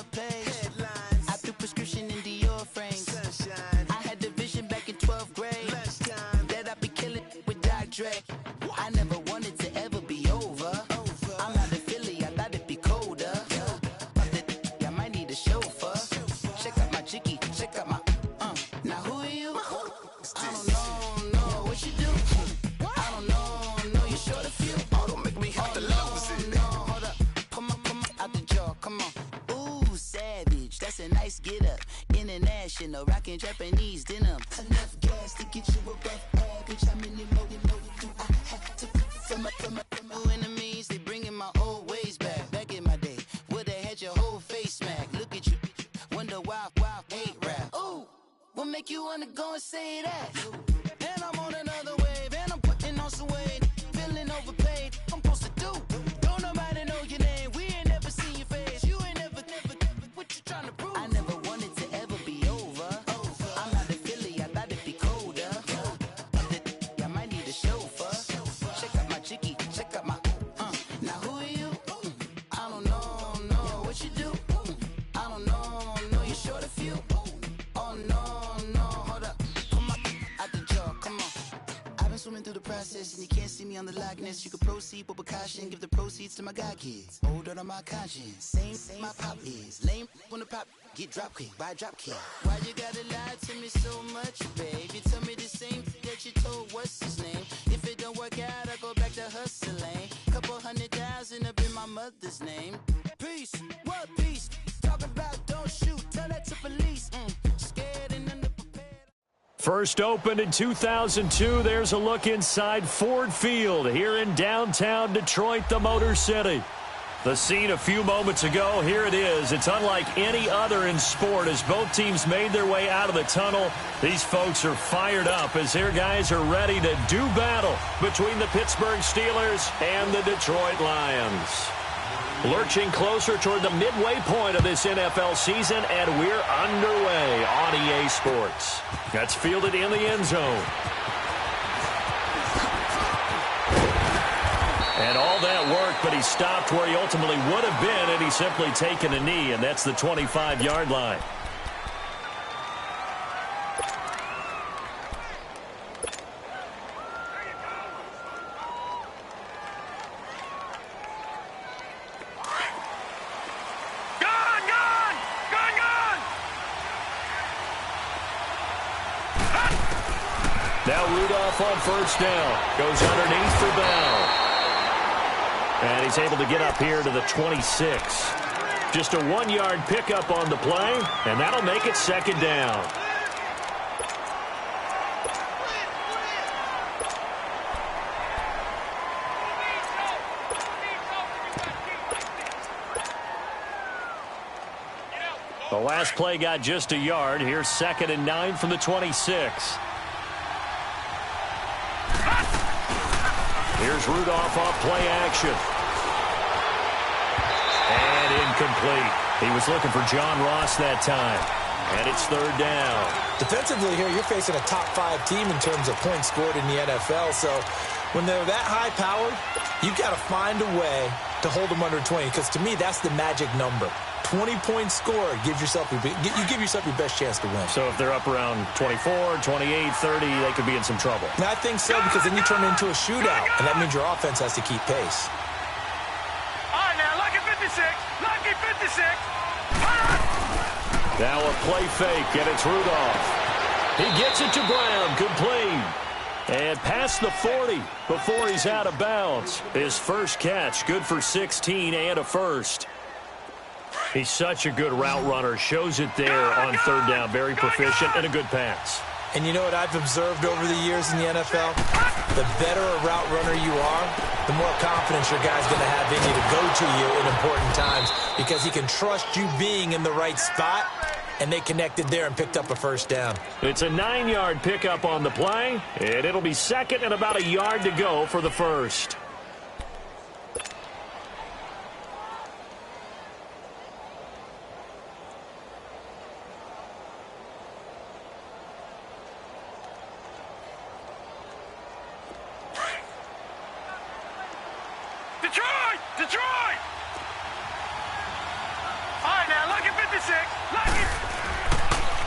a page. Headlines. I threw prescription in Dior frames. Sunshine. I had the vision back in 12th grade. Lunchtime. That I'd be killing with Dr. Dre. I never wanted to ever be over. I'm out of Philly, I thought it'd be colder. I might need a chauffeur. Check out my jiggy, check out my now who are you? I don't know what you do. I don't know you short a few. Oh, don't make me have to lose it. No, hold up, come on, out the jaw, come on. Ooh, savage, that's a nice get up. International, rockin' Japanese denim. Enough gas to get you a rough average. How many more you know you do? I have to from my enemies, they bringing my old ways back. Back in my day, would've had your whole face smack. Look at you, wonder why hate rap. Ooh, what make you wanna go and say that? And I'm on another wave, and I'm putting on some weight. Feeling overpaid, I'm supposed to do. Don't nobody know your name, we ain't never seen your face. You ain't never, what you trying to prove? I never wanted to ever be over. I'm out of Philly, I thought it'd be colder. I might need a chauffeur. Check out my jiggy, check out my now who are you? I don't know what you do. I don't know you short a few. Oh no, hold up, come on, out the jaw, come on. I've been swimming through the process and you can't see me on the likeness. You can proceed with caution, give the proceeds to my god kids. Older on my conscience, same my pop is. Lame when the pop get drop quick, buy drop kick. Why you gotta lie to me so much, babe? You tell me the same that you told what's his name. If it don't work out, I go back to hustling. Couple 100,000 up in my mother's name. Peace, what peace? Talk about don't shoot, tell that to police. Scared and underprepared. First opened in 2002, there's a look inside Ford Field here in downtown Detroit, the Motor City. The scene a few moments ago, here it is. It's unlike any other in sport as both teams made their way out of the tunnel. These folks are fired up as their guys are ready to do battle between the Pittsburgh Steelers and the Detroit Lions. Lurching closer toward the midway point of this NFL season, and we're underway on EA Sports. That's fielded in the end zone. And all that work, but he stopped where he ultimately would have been, and he's simply taken a knee, and that's the 25-yard line. Now Rudolph on first down. Goes underneath for Bell. And he's able to get up here to the 26. Just a 1-yard pickup on the play, and that'll make it second down. The last play got just a yard. Here's 2nd and 9 from the 26. Here's Rudolph off play action. And incomplete. He was looking for John Ross that time. And it's 3rd down. Defensively here, you're facing a top 5 team in terms of points scored in the NFL. So when they're that high-powered, you've got to find a way to hold them under 20. Because to me, that's the magic number. 20-point score gives yourself you give yourself your best chance to win. So if they're up around 24, 28, 30, they could be in some trouble. And I think so, because then you turn it into a shootout, and that means your offense has to keep pace. All right, now, lucky 56. Lucky 56. Now a play fake, and it's Rudolph. He gets it to Brown, complete. And past the 40 before he's out of bounds. His first catch, good for 16 and a first. He's such a good route runner. Shows it there on 3rd down. Very proficient and a good pass. And you know what I've observed over the years in the NFL? The better a route runner you are, the more confidence your guy's going to have in you to go to you in important times, because he can trust you being in the right spot, and they connected there and picked up a first down. It's a 9-yard pickup on the play, and it'll be 2nd and about a yard to go for the first. Detroit! Detroit! All right, now, look at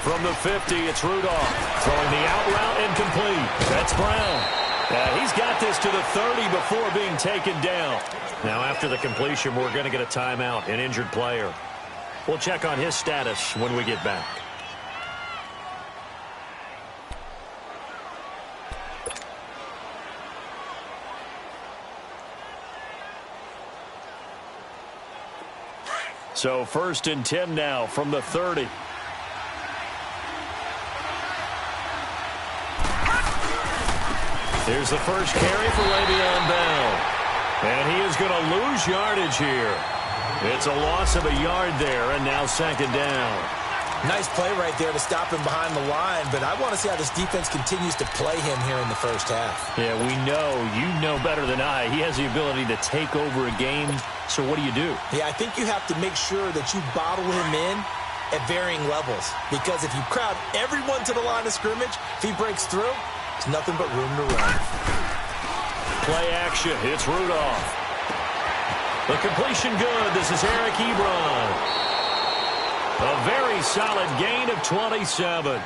From the 50, it's Rudolph. Throwing the out route incomplete. That's Brown. He's got this to the 30 before being taken down. Now, after the completion, we're going to get a timeout, an injured player. We'll check on his status when we get back. So 1st and 10 now from the 30. Here's the first carry for Le'Veon Bell. And he is going to lose yardage here. It's a loss of a yard there, and now 2nd down. Nice play right there to stop him behind the line, but I want to see how this defense continues to play him here in the first half. Yeah, you know better than I. He has the ability to take over a game, so what do? Yeah, I think you have to make sure that you bottle him in at varying levels, because if you crowd everyone to the line of scrimmage, if he breaks through, there's nothing but room to run. Play action. It's Rudolph. The completion good. This is Eric Ebron. A very solid gain of 27.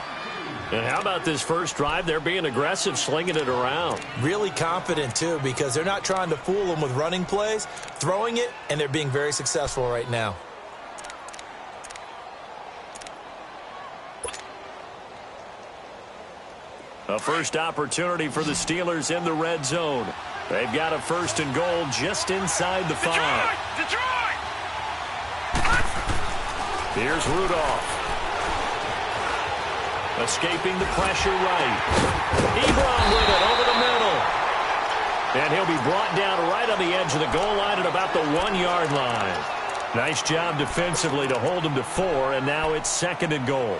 And how about this first drive? They're being aggressive, slinging it around. Really confident, too, because they're not trying to fool them with running plays, throwing it, and they're being very successful right now. A first opportunity for the Steelers in the red zone. They've got a 1st and goal just inside the 5. Detroit! Here's Rudolph. Escaping the pressure right. Ebron with it over the middle. And he'll be brought down right on the edge of the goal line at about the 1-yard line. Nice job defensively to hold him to 4, and now it's 2nd and goal.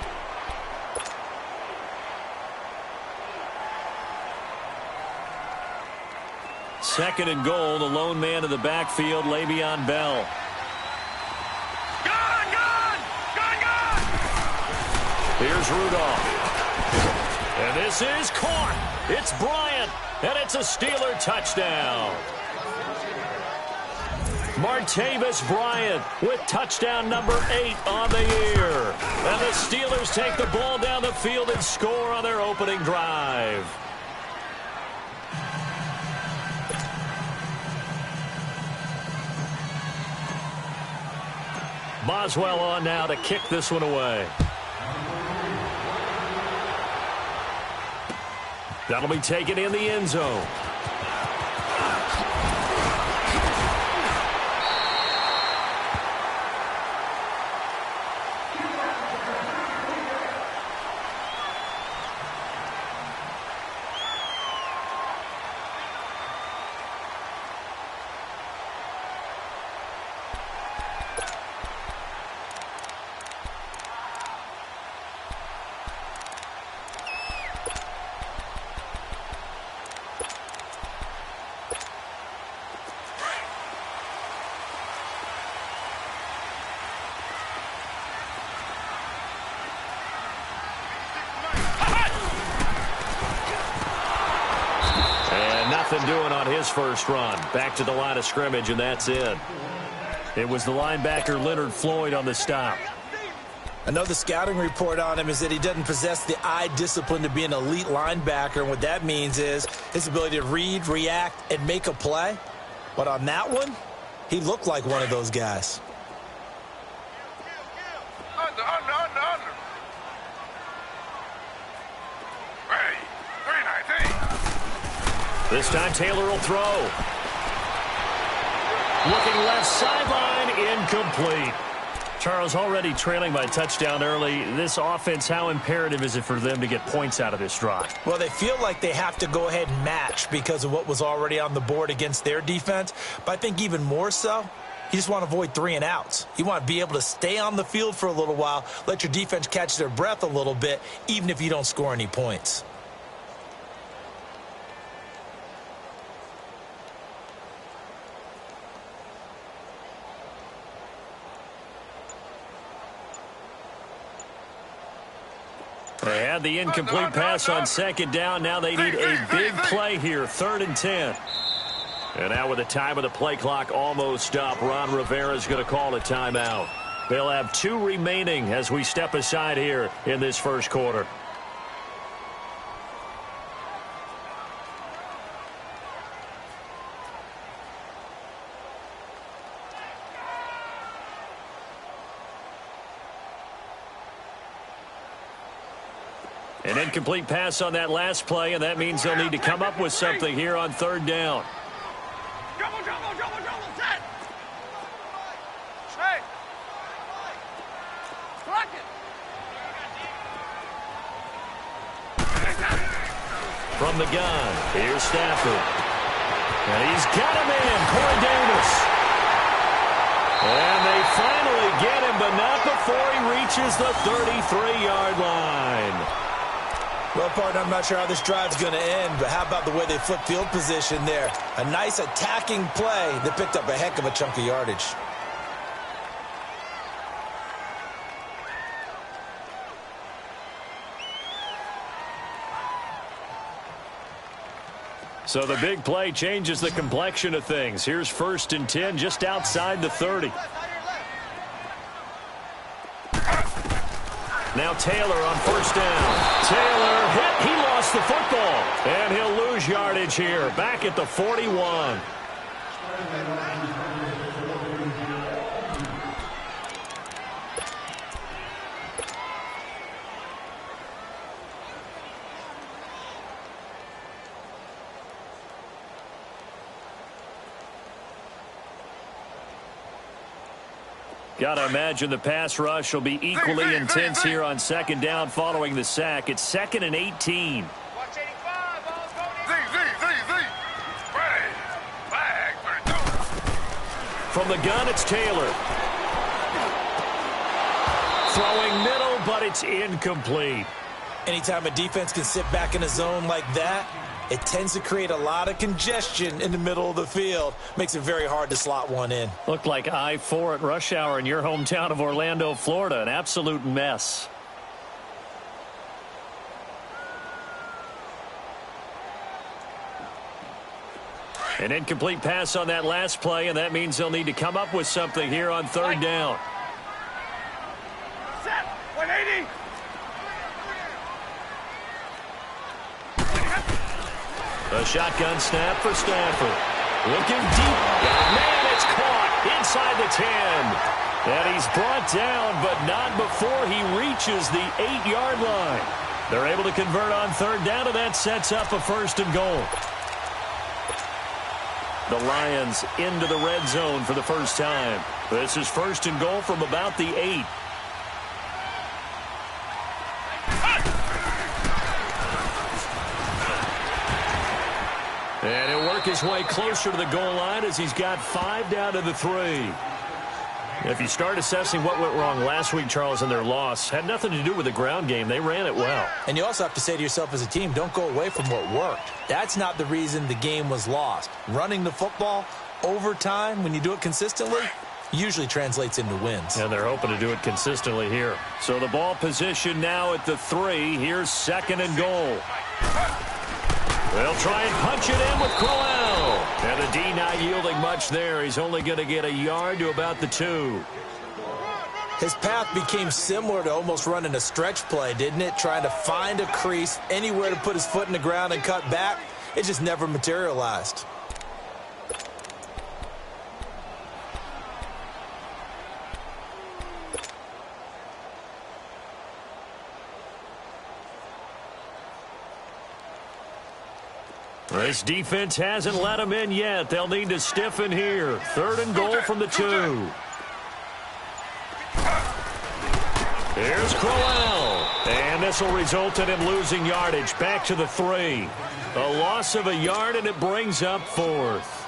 Second and goal, the lone man in the backfield, Le'Veon Bell. Gun! Here's Rudolph. And this is caught. It's Bryant, and it's a Steeler touchdown. Martavis Bryant with touchdown number 8 on the year. And the Steelers take the ball down the field and score on their opening drive. Boswell on now to kick this one away. That'll be taken in the end zone. Nothing doing on his first run. Back to the line of scrimmage, and that's it. It was the linebacker Leonard Floyd on the stop. I know the scouting report on him is that he doesn't possess the eye discipline to be an elite linebacker, and what that means is his ability to read, react, and make a play. But on that one, he looked like one of those guys. Under. Ready. 319. This time Taylor will throw. Looking left sideline, incomplete. Charles, already trailing by a touchdown early. This offense, how imperative is it for them to get points out of this drive? Well, they feel like they have to go ahead and match because of what was already on the board against their defense. But I think even more so, you just want to avoid 3 and outs. You want to be able to stay on the field for a little while, let your defense catch their breath a little bit, even if you don't score any points. They had the incomplete pass on second down. Now they need a big play here, 3rd and 10. And now with the time of the play clock almost up, Ron Rivera is going to call a timeout. They'll have 2 remaining as we step aside here in this first quarter. An incomplete pass on that last play, and that means they'll need to come up with something here on 3rd down. Double, set. Hey. Block it. From the gun, here's Stafford. And he's got him in, Corey Davis. And they finally get him, but not before he reaches the 33-yard line. Well, partner, I'm not sure how this drive's going to end, but how about the way they flip field position there? A nice attacking play that picked up a heck of a chunk of yardage. So the big play changes the complexion of things. Here's 1st and 10 just outside the 30. Now Taylor on 1st down. Taylor hit. He lost the football. And he'll lose yardage here. Back at the 41. Got to imagine the pass rush will be equally intense here on 2nd down following the sack. It's 2nd and 18. Watch 85. Ball's going in. From the gun, it's Taylor. Throwing middle, but it's incomplete. Anytime a defense can sit back in a zone like that, it tends to create a lot of congestion in the middle of the field. Makes it very hard to slot one in. Looked like I-4 at rush hour in your hometown of Orlando, Florida. An absolute mess. An incomplete pass on that last play, and that means they'll need to come up with something here on 3rd down. Set. 180. A shotgun snap for Stafford. Looking deep. Man, it's caught inside the 10. And he's brought down, but not before he reaches the 8-yard line. They're able to convert on 3rd down, and that sets up a 1st and goal. The Lions into the red zone for the first time. This is 1st and goal from about the 8. And he'll work his way closer to the goal line as he's got 5 down to the 3. If you start assessing what went wrong last week, Charles, in their loss, had nothing to do with the ground game. They ran it well. And you also have to say to yourself as a team, don't go away from what worked. That's not the reason the game was lost. Running the football over time, when you do it consistently, usually translates into wins. And they're hoping to do it consistently here. So the ball position now at the 3. Here's 2nd and goal. They'll try and punch it in with Crowell. And the D not yielding much there. He's only going to get a yard to about the 2. His path became similar to almost running a stretch play, didn't it? Trying to find a crease, anywhere to put his foot in the ground and cut back. It just never materialized. This defense hasn't let him in yet. They'll need to stiffen here. 3rd and goal from the 2. Here's Crowell. And this will result in him losing yardage. Back to the 3. A loss of a yard, and it brings up 4th.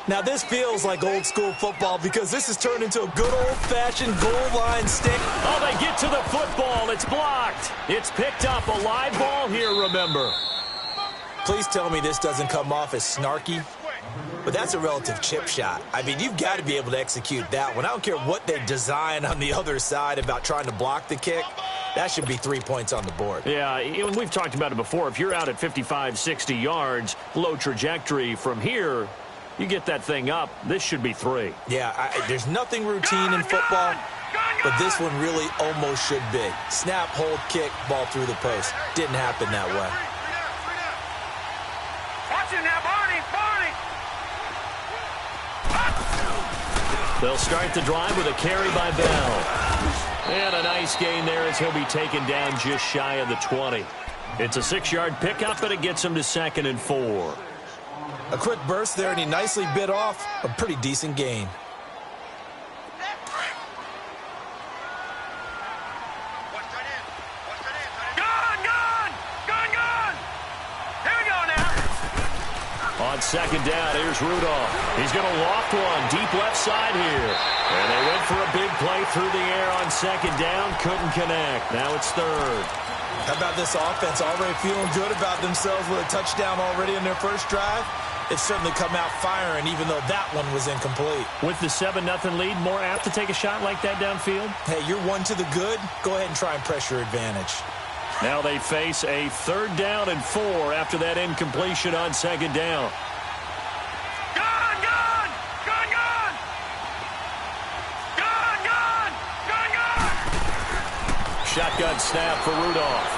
Now, this feels like old-school football because this has turned into a good old-fashioned goal line stick. Oh, they get to the football. It's blocked. It's picked up. A live ball here, remember. Please tell me this doesn't come off as snarky, but that's a relative chip shot. I mean, you've got to be able to execute that one. I don't care what they design on the other side about trying to block the kick. That should be 3 points on the board. Yeah, and we've talked about it before. If you're out at 55, 60 yards, low trajectory from here, you get that thing up, this should be 3. Yeah, there's nothing routine in football, but this one really almost should be. Snap, hold, kick, ball through the post. Didn't happen that way. Watch it now, Barney! They'll start the drive with a carry by Bell. And a nice gain there as he'll be taken down just shy of the 20. It's a 6-yard pickup, and it gets him to 2nd and 4. A quick burst there, and he nicely bit off a pretty decent gain. On 2nd down, here's Rudolph. He's going to loft one deep left side here. And they went for a big play through the air on 2nd down. Couldn't connect. Now it's 3rd. How about this offense already feeling good about themselves with a touchdown already in their first drive? It's certainly come out firing, even though that one was incomplete. With the 7-0 lead, more apt to take a shot like that downfield? Hey, you're one to the good. Go ahead and try and press your advantage. Now they face a 3rd down and 4 after that incompletion on 2nd down. Shotgun snap for Rudolph.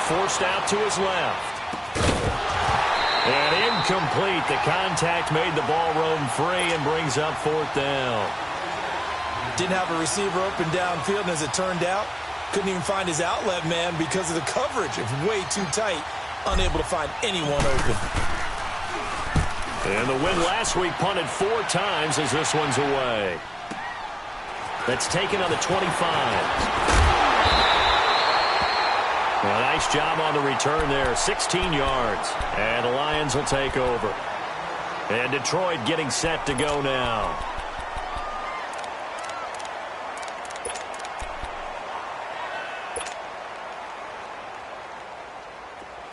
Forced out to his left. And incomplete. The contact made the ball roam free and brings up 4th down. Didn't have a receiver open downfield, and as it turned out, couldn't even find his outlet man because of the coverage. It was way too tight. Unable to find anyone open. And the win last week punted 4 times as this one's away. That's taken on the 25. Well, nice job on the return there. 16 yards. And the Lions will take over. And Detroit getting set to go now.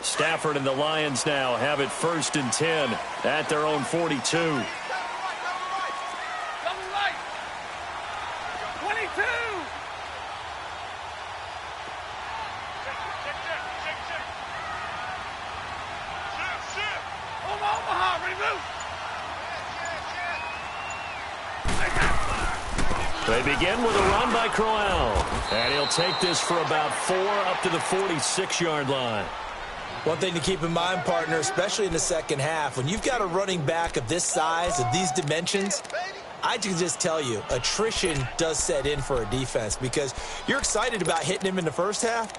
Stafford and the Lions now have it 1st and 10 at their own 42. They begin with a run by Crowell. And he'll take this for about 4 up to the 46-yard line. One thing to keep in mind, partner, especially in the second half, when you've got a running back of this size, of these dimensions, I can just tell you, attrition does set in for a defense because you're excited about hitting him in the first half.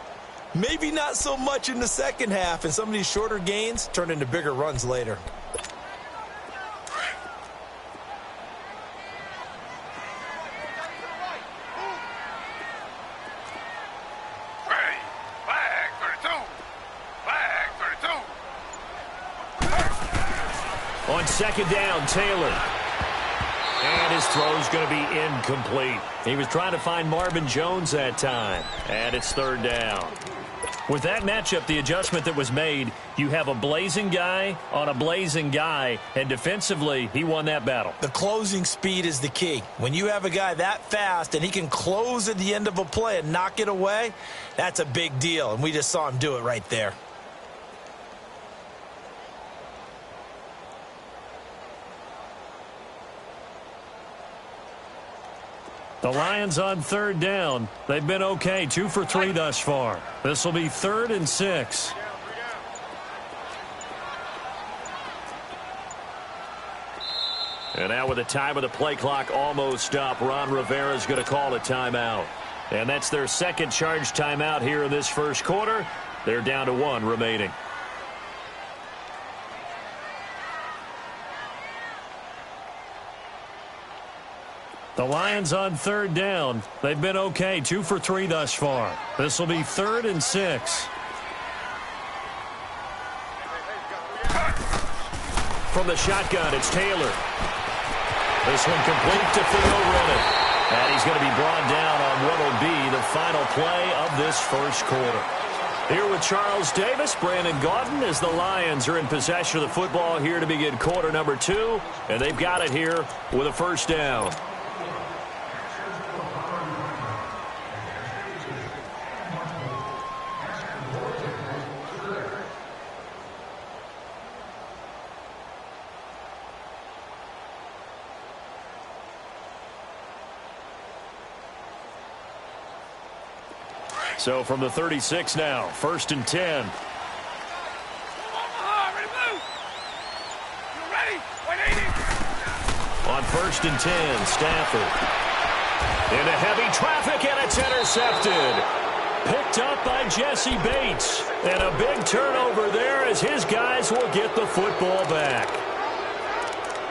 Maybe not so much in the second half, and some of these shorter gains turn into bigger runs later. On 2nd down, Taylor. And his throw's going to be incomplete. He was trying to find Marvin Jones that time. And it's 3rd down. With that matchup, the adjustment that was made, you have a blazing guy on a blazing guy, and defensively, he won that battle. The closing speed is the key. When you have a guy that fast and he can close at the end of a play and knock it away, that's a big deal, and we just saw him do it right there. The Lions on 3rd down. They've been okay, 2 for 3 thus far. This will be 3rd and 6. And now with the time of the play clock almost up, Ron Rivera's going to call a timeout. And that's their 2nd charge timeout here in this first quarter. They're down to 1 remaining. The Lions on 3rd down. They've been okay, 2 for 3 thus far. This will be 3rd and 6. From the shotgun, it's Taylor. This one complete to Theo Rennan. And he's going to be brought down on what will be the final play of this first quarter. Here with Charles Davis, Brandon Gaudin, as the Lions are in possession of the football here to begin quarter number 2. And they've got it here with a 1st down. So from the 36 now, 1st and 10. On 1st and 10, Stafford. Into heavy traffic, and it's intercepted. Picked up by Jesse Bates. And a big turnover there as his guys will get the football back.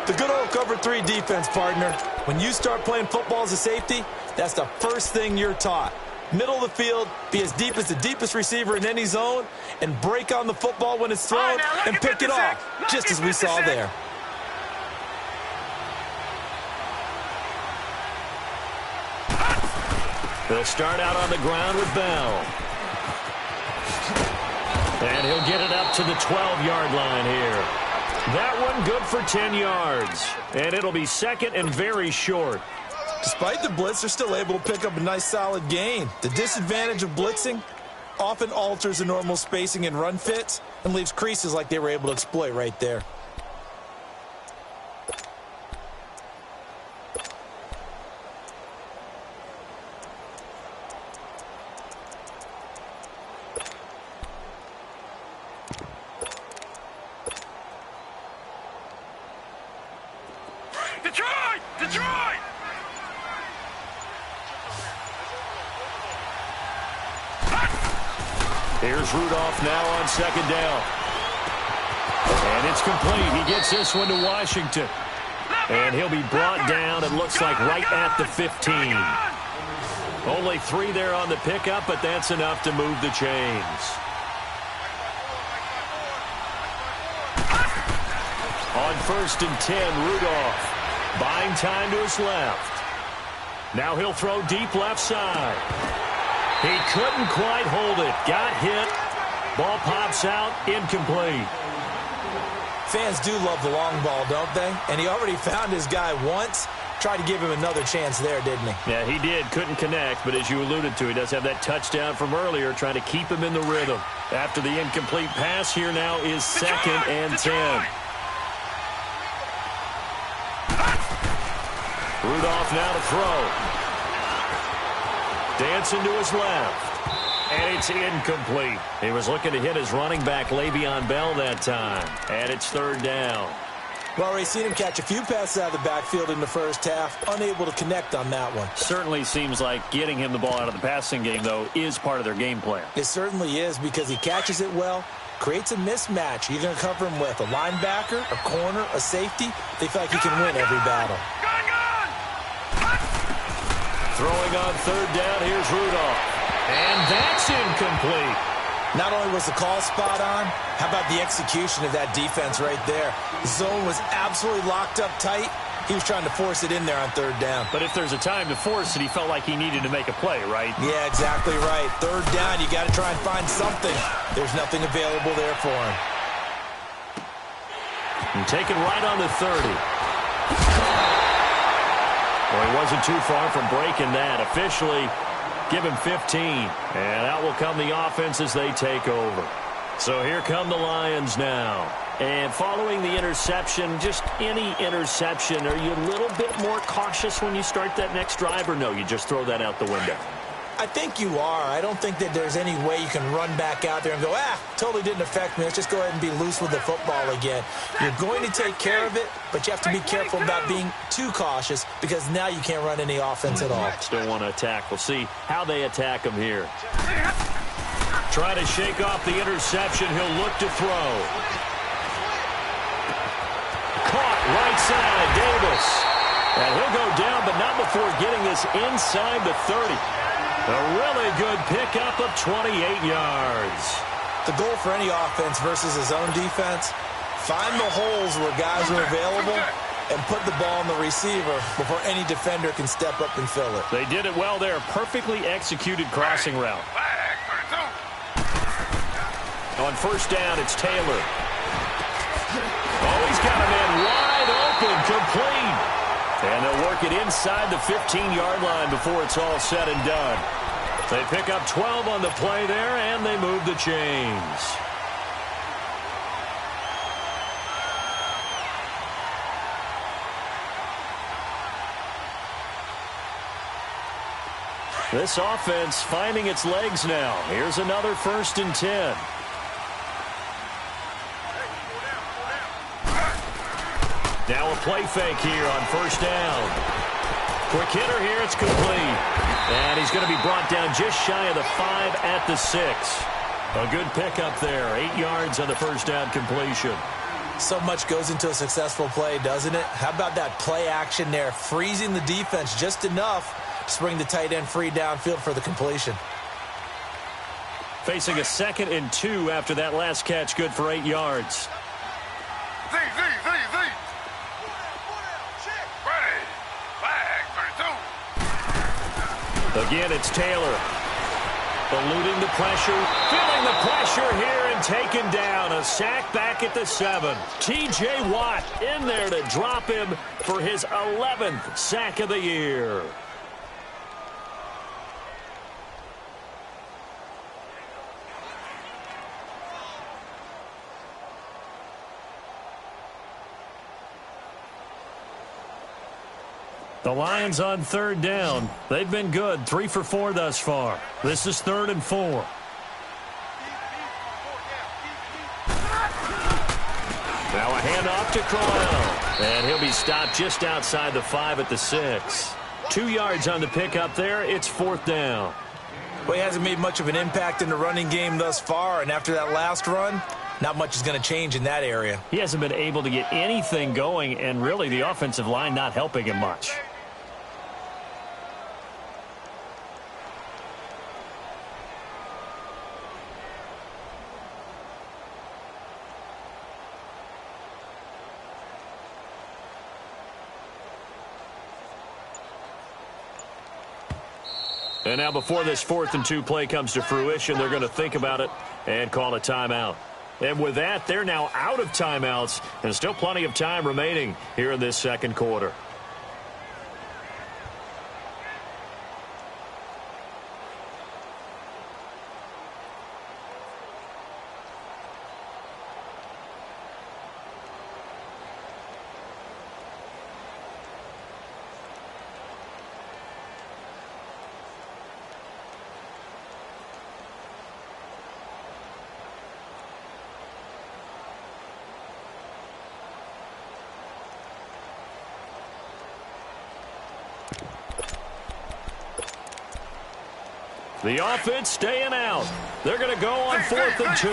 The good old cover 3 defense, partner. When you start playing football as a safety, that's the first thing you're taught. Middle of the field, be as deep as the deepest receiver in any zone, and break on the football when it's thrown and pick it off, just as we saw there. They'll start out on the ground with Bell. And he'll get it up to the 12-yard line here. That one good for 10 yards. And it'll be second and very short. Despite the blitz, they're still able to pick up a nice solid gain. The disadvantage of blitzing often alters the normal spacing and run fits and leaves creases like they were able to exploit right there. Detroit! Detroit! Here's Rudolph now on 2nd down. And it's complete. He gets this one to Washington. And he'll be brought down, it looks like, right at the 15. Only 3 there on the pickup, but that's enough to move the chains. On 1st and 10, Rudolph. Buying time to his left. Now he'll throw deep left side. He couldn't quite hold it. Got hit. Ball pops out. Incomplete. Fans do love the long ball, don't they? And he already found his guy once. Tried to give him another chance there, didn't he? Yeah, he did. Couldn't connect, but as you alluded to, he does have that touchdown from earlier, trying to keep him in the rhythm. After the incomplete pass, here now is 2nd and 10. Rudolph now to throw. Dancing to his left. And it's incomplete. He was looking to hit his running back, Le'Veon Bell, that time. And it's 3rd down. Well, we've seen him catch a few passes out of the backfield in the first half. Unable to connect on that one. Certainly seems like getting him the ball out of the passing game, though, is part of their game plan. It certainly is because he catches it well, creates a mismatch. You're going to cover him with a linebacker, a corner, a safety. They feel like he can win every battle. Throwing on 3rd down, here's Rudolph. And that's incomplete. Not only was the call spot on, how about the execution of that defense right there? The zone was absolutely locked up tight. He was trying to force it in there on 3rd down. But if there's a time to force it, he felt like he needed to make a play, right? Yeah, exactly right. 3rd down, you got to try and find something. There's nothing available there for him. And taken right on the 30. Well, he wasn't too far from breaking that. Officially, give him 15. And out will come the offense as they take over. So here come the Lions now. And following the interception, just any interception, are you a little bit more cautious when you start that next drive, or no, you just throw that out the window? I think you are. I don't think that there's any way you can run back out there and go, totally didn't affect me. Let's just go ahead and be loose with the football again. You're going to take care of it, but you have to be careful about being too cautious because now you can't run any offense at all. Still want to attack. We'll see how they attack him here. Try to shake off the interception. He'll look to throw. Caught right side, Davis. And he'll go down, but not before getting this inside the 30. A really good pickup of 28 yards. The goal for any offense versus his own defense, find the holes where guys are available and put the ball on the receiver before any defender can step up and fill it. They did it well there. Perfectly executed crossing route. On 1st down, it's Taylor. Oh, he's got a man wide open, complete. And they'll work it inside the 15-yard line before it's all said and done. They pick up 12 on the play there, and they move the chains. This offense finding its legs now. Here's another 1st and 10. Now a play fake here on 1st down. Quick hitter here. It's complete. And he's going to be brought down just shy of the 5 at the 6. A good pickup there. 8 yards on the 1st down completion. So much goes into a successful play, doesn't it? How about that play action there? Freezing the defense just enough to bring the tight end free downfield for the completion. Facing a 2nd and 2 after that last catch. Good for 8 yards. Again, it's Taylor. Eluding the pressure. Feeling the pressure here and taken down. A sack back at the 7. T.J. Watt in there to drop him for his 11th sack of the year. The Lions on 3rd down. They've been good. 3 for 4 thus far. This is 3rd and 4. Now a handoff to Crowell. And he'll be stopped just outside the 5 at the 6. 2 yards on the pickup there. It's 4th down. Well, he hasn't made much of an impact in the running game thus far. And after that last run, not much is going to change in that area. He hasn't been able to get anything going. And really the offensive line not helping him much. And now before this 4th and 2 play comes to fruition, they're going to think about it and call a timeout. And with that, they're now out of timeouts and still plenty of time remaining here in this 2nd quarter. The offense staying out. They're going to go on 4th and 2.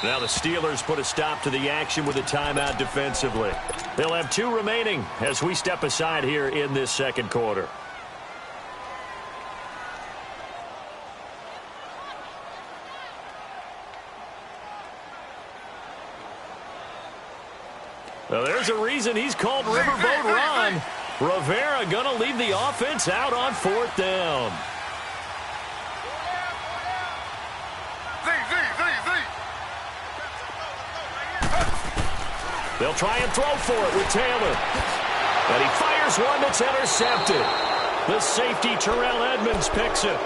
Now the Steelers put a stop to the action with a timeout defensively. They'll have 2 remaining as we step aside here in this 2nd quarter. Well, there's a reason he's called Riverboat Ron. Rivera going to leave the offense out on 4th down. They'll try and throw for it with Taylor. And he fires one that's intercepted. The safety, Terrell Edmonds, picks it.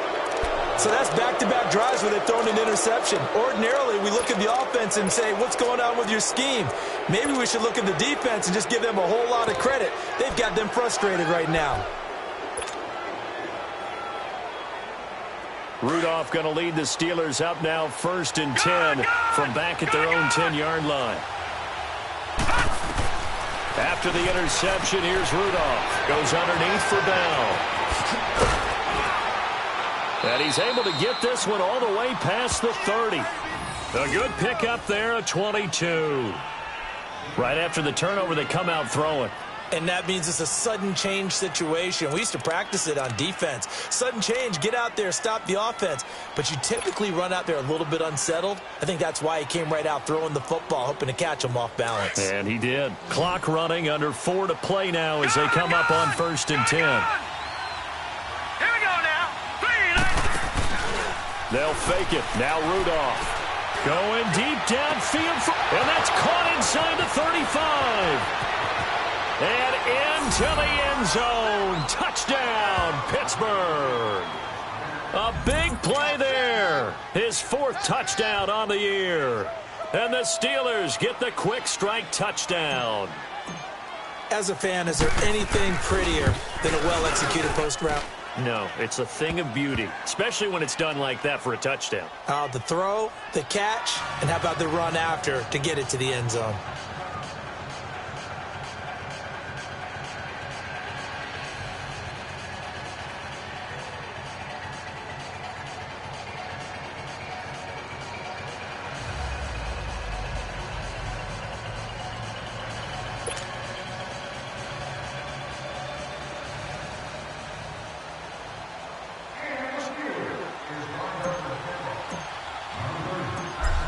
So that's back-to-back drives where they've thrown an interception. Ordinarily, we look at the offense and say, what's going on with your scheme? Maybe we should look at the defense and just give them a whole lot of credit. They've got them frustrated right now. Rudolph going to lead the Steelers up now 1st and 10 from back at their own 10-yard line. After the interception, here's Rudolph. Goes underneath for Bell. And he's able to get this one all the way past the 30. A good pickup there, a 22. Right after the turnover, they come out throwing. And that means it's a sudden change situation. We used to practice it on defense. Sudden change, get out there, stop the offense. But you typically run out there a little bit unsettled. I think that's why he came right out throwing the football, hoping to catch him off balance. And he did. Clock running, under 4 to play now as they come up on 1st and 10. They'll fake it. Now Rudolph. Going deep downfield. And that's caught inside the 35. And into the end zone. Touchdown, Pittsburgh. A big play there. His 4th touchdown on the year. And the Steelers get the quick strike touchdown. As a fan, is there anything prettier than a well-executed post route? No, it's a thing of beauty, especially when it's done like that for a touchdown. The throw, the catch, and how about the run after to get it to the end zone?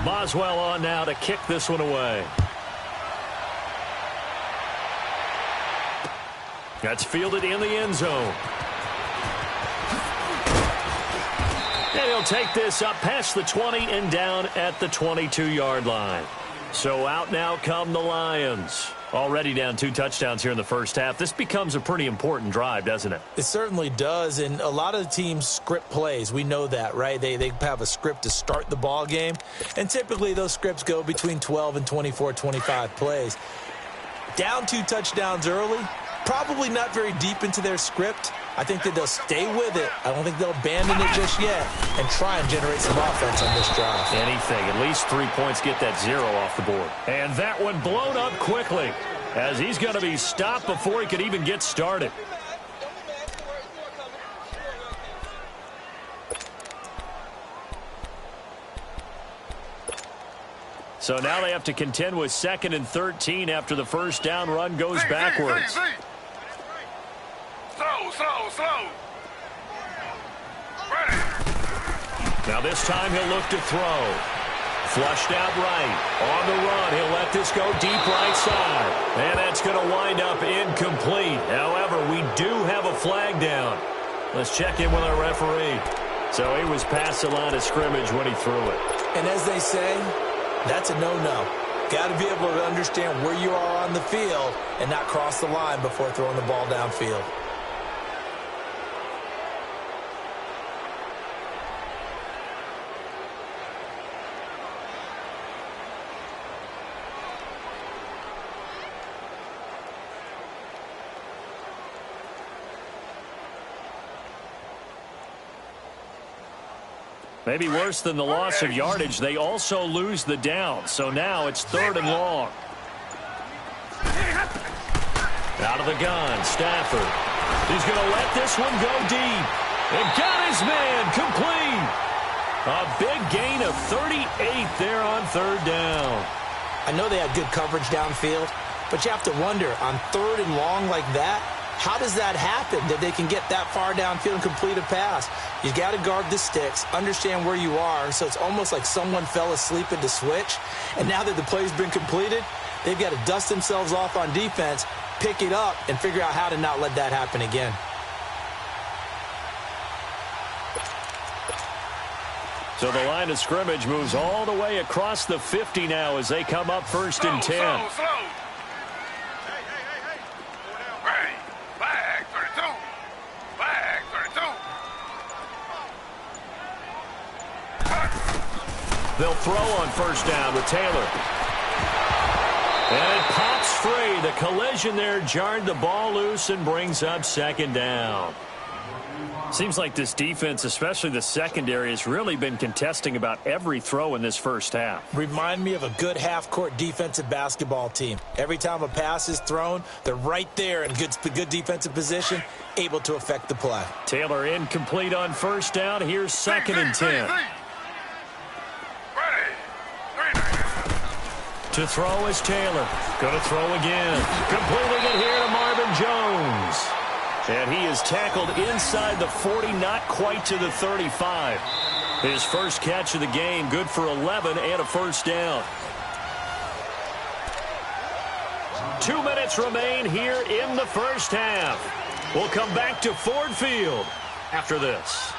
Boswell on now to kick this one away. That's fielded in the end zone. And he'll take this up past the 20 and down at the 22-yard line. So out now come the Lions. Already down 2 touchdowns here in the first half. This becomes a pretty important drive, doesn't it? It certainly does, and a lot of the teams script plays. We know that, right? They have a script to start the ball game, and typically those scripts go between 12 and 24, 25 plays. Down 2 touchdowns early, probably not very deep into their script. I think that they'll stay with it. I don't think they'll abandon it just yet and try and generate some offense on this drive. Anything. At least 3 points, get that 0 off the board. And that one blown up quickly as he's going to be stopped before he could even get started. So now they have to contend with 2nd and 13 after the first down run goes backwards. Slow. Ready. Now this time he'll look to throw. Flushed out right. On the run, he'll let this go deep right side. And that's going to wind up incomplete. However, we do have a flag down. Let's check in with our referee. So he was past the line of scrimmage when he threw it. And as they say, that's a no-no. Got to be able to understand where you are on the field and not cross the line before throwing the ball downfield. Maybe worse than the loss of yardage, they also lose the down. So now it's 3rd and long. Out of the gun, Stafford. He's going to let this one go deep. And got his man complete. A big gain of 38 there on 3rd down. I know they had good coverage downfield, but you have to wonder, on 3rd and long like that, how does that happen that they can get that far downfield and complete a pass? You got to guard the sticks, understand where you are, so it's almost like someone fell asleep at the switch, and now that the play's been completed, they've got to dust themselves off on defense, pick it up, and figure out how to not let that happen again. So the line of scrimmage moves all the way across the 50 now as they come up 1st and 10. Slow. Ready. Flag 32. Flag 32. They'll throw on 1st down with Taylor. And it pops free. The collision there jarred the ball loose and brings up 2nd down. Seems like this defense, especially the secondary, has really been contesting about every throw in this first half. Remind me of a good half-court defensive basketball team. Every time a pass is thrown, they're right there in good defensive position, able to affect the play. Taylor incomplete on 1st down. Here's 2nd and 10. To throw is Taylor. Going to throw again. Completing it here to Marvin Jones. And he is tackled inside the 40, not quite to the 35. His first catch of the game, good for 11 and a 1st down. 2 minutes remain here in the first half. We'll come back to Ford Field after this.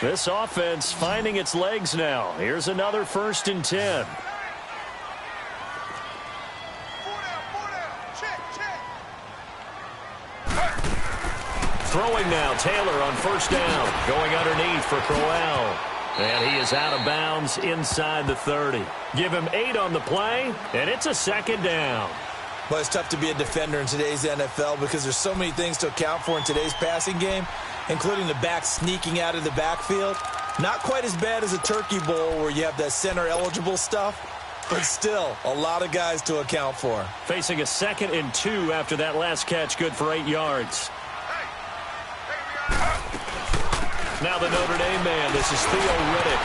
This offense finding its legs now. Here's another 1st and 10. Throwing now, Taylor on first down. Going underneath for Crowell. And he is out of bounds inside the 30. Give him 8 on the play, and it's a second down. Well, it's tough to be a defender in today's NFL because there's so many things to account for in today's passing game, including the back sneaking out of the backfield. Not quite as bad as a turkey bowl where you have that center-eligible stuff, but still a lot of guys to account for. Facing a 2nd and 2 after that last catch, good for 8 yards. Now the Notre Dame man, this is Theo Riddick.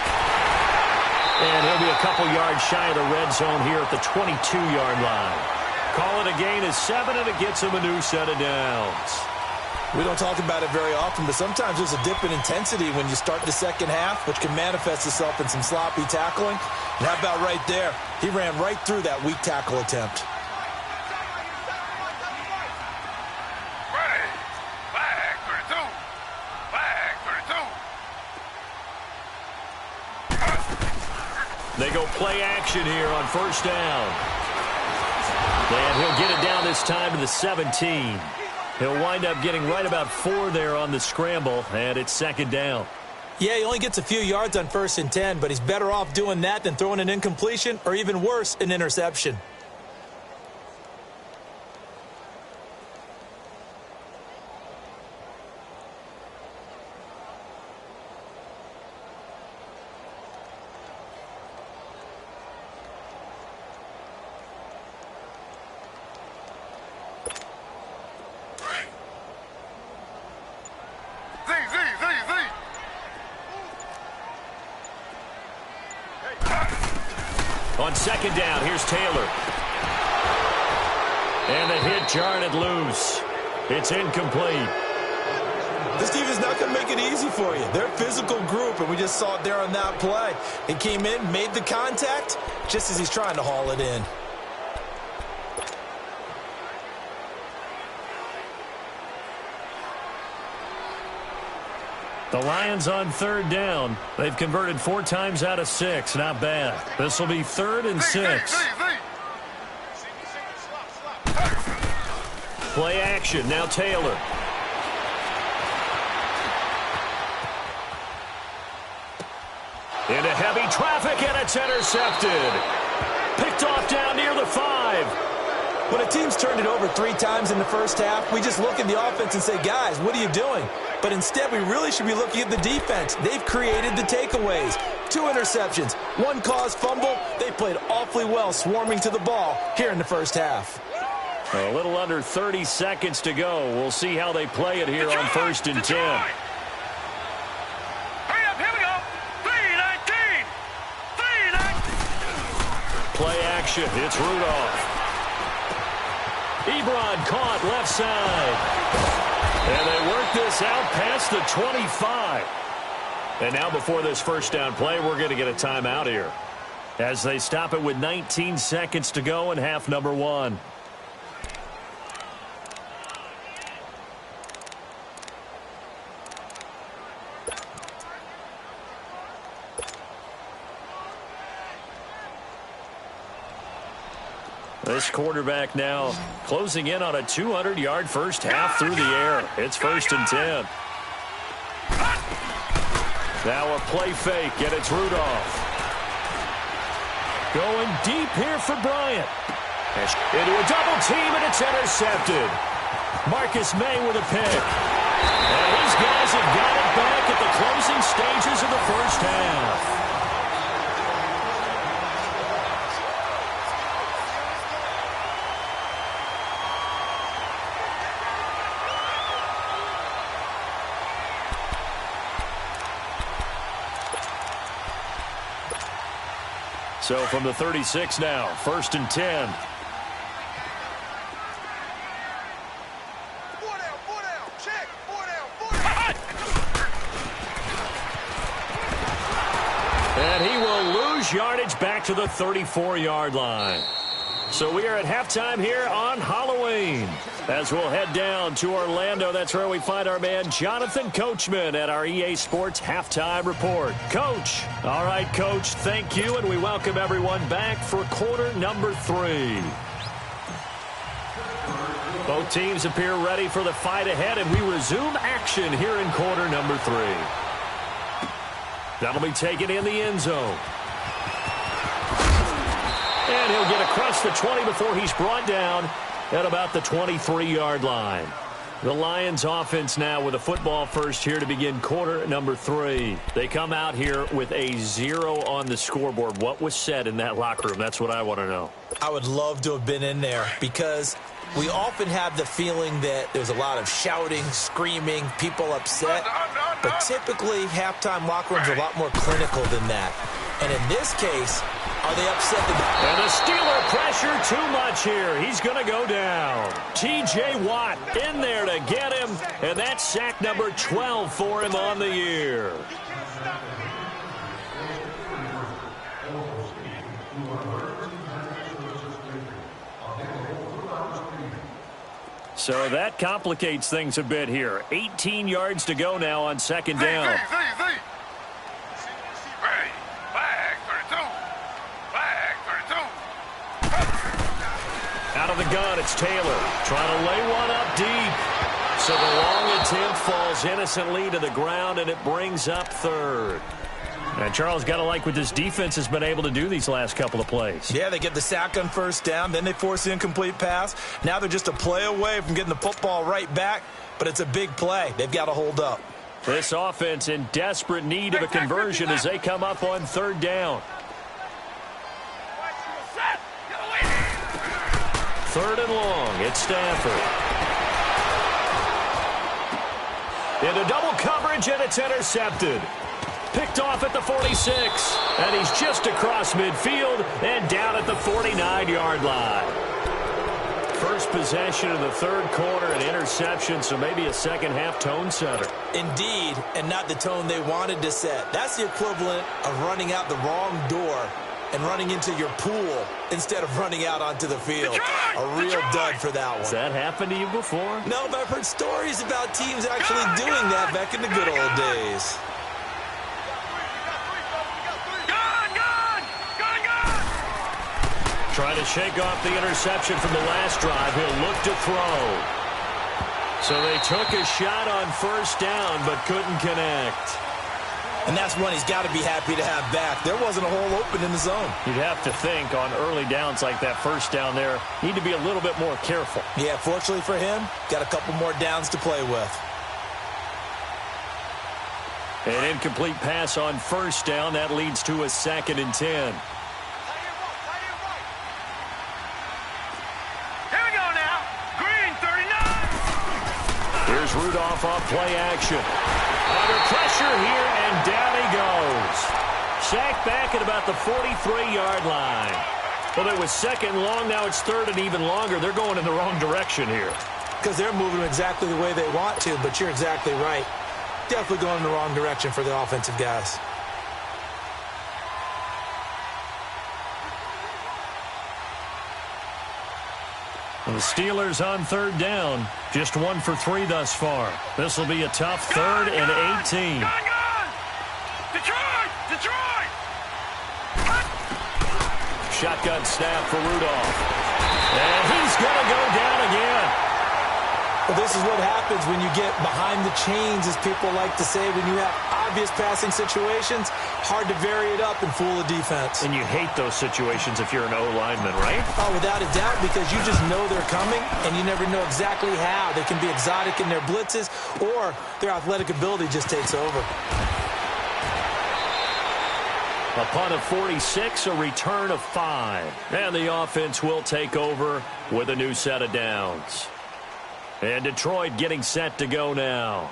And he'll be a couple yards shy of the red zone here at the 22-yard line. Call it a gain of 7, and it gets him a new set of downs. We don't talk about it very often, but sometimes there's a dip in intensity when you start the second half, which can manifest itself in some sloppy tackling. And how about right there? He ran right through that weak tackle attempt. They go play action here on first down. And he'll get it down this time to the 17. He'll wind up getting right about 4 there on the scramble, and it's second down. Yeah, he only gets a few yards on 1st and 10, but he's better off doing that than throwing an incompletion or even worse, an interception. On second down, here's Taylor. And the hit jarred it loose. It's incomplete. This team is not going to make it easy for you. They're a physical group, and we just saw it there on that play. He came in, made the contact, just as he's trying to haul it in. The Lions on 3rd down. They've converted 4 times out of 6. Not bad. This will be 3rd and 6. Play action. Now Taylor. Into heavy traffic, and it's intercepted. Picked off down near the 5. When a team's turned it over 3 times in the first half, we just look at the offense and say, guys, what are you doing? But instead, we really should be looking at the defense. They've created the takeaways. 2 interceptions, 1 caused fumble. They played awfully well swarming to the ball here in the first half. A little under 30 seconds to go. We'll see how they play it here on 1st and 10. Hurry up, here we go. 3-19. 3-19. Play action. It's Rudolph. Ebron caught left side. And they work this out past the 25. And now before this first down play, we're going to get a timeout here as they stop it with 19 seconds to go in half number 1. This quarterback now closing in on a 200-yard first half through the air. It's 1st and 10. Now a play fake, and it's Rudolph. Going deep here for Bryant. Into a double team, and it's intercepted. Marcus May with a pick. And these guys have got it back at the closing stages of the first half. So from the 36 now, 1st and 10. And he will lose yardage back to the 34-yard line. So we are at halftime here on Halloween. As we'll head down to Orlando, that's where we find our man Jonathan Coachman at our EA Sports Halftime Report. Coach. All right, Coach, thank you, and we welcome everyone back for quarter number 3. Both teams appear ready for the fight ahead, and we resume action here in quarter number 3. That'll be taken in the end zone. And he'll get across the 20 before he's brought down at about the 23-yard line. The Lions offense now with a football first here to begin quarter number 3. They come out here with a 0 on the scoreboard. What was said in that locker room? That's what I want to know. I would love to have been in there because we often have the feeling that there's a lot of shouting, screaming, people upset. But typically, halftime locker rooms are a lot more clinical than that. And in this case, are they upset? And the Steeler pressure too much here. He's going to go down. T.J. Watt in there to get him. And that's sack number 12 for him on the year. So that complicates things a bit here. 18 yards to go now on second down. Out of the gun, it's Taylor trying to lay one up deep. So the long attempt falls innocently to the ground, and it brings up third. And Charles, got to like what this defense has been able to do these last couple of plays. Yeah, they get the sack on first down, then they force the incomplete pass. Now they're just a play away from getting the football right back, but it's a big play. They've got to hold up. This offense in desperate need of a conversion as they come up on third down. Third and long, it's Stafford. Into double coverage, and it's intercepted. Picked off at the 46, and he's just across midfield and down at the 49-yard line. First possession of the third quarter, an interception, so maybe a second-half tone setter. Indeed, and not the tone they wanted to set. That's the equivalent of running out the wrong door and running into your pool instead of running out onto the field. A real dud for that one. Has that happened to you before? No, but I've heard stories about teams actually doing that back in the good old days. Trying to shake off the interception from the last drive. He'll look to throw. So they took a shot on first down, but couldn't connect. And that's one he's got to be happy to have back. There wasn't a hole open in the zone. You'd have to think on early downs like that first down there, need to be a little bit more careful. Yeah, fortunately for him, got a couple more downs to play with. An incomplete pass on first down. That leads to a 2nd and 10. Here's Rudolph off play action. Under pressure here, and down he goes. Sacked back at about the 43-yard line. Well, it was second long. Now it's third and even longer. They're going in the wrong direction here. Because they're moving exactly the way they want to, but you're exactly right. Definitely going in the wrong direction for the offensive guys. The Steelers on third down. Just 1 for 3 thus far. This will be a tough 3rd and 18. Detroit! Shotgun snap for Rudolph. And he's going to go down again. Well, this is what happens when you get behind the chains, as people like to say, when you have obvious passing situations. Hard to vary it up and fool a defense. And you hate those situations if you're an O-lineman, right? Oh, without a doubt, because you just know they're coming, and you never know exactly how. They can be exotic in their blitzes, or their athletic ability just takes over. A punt of 46, a return of 5. And the offense will take over with a new set of downs. And Detroit getting set to go now.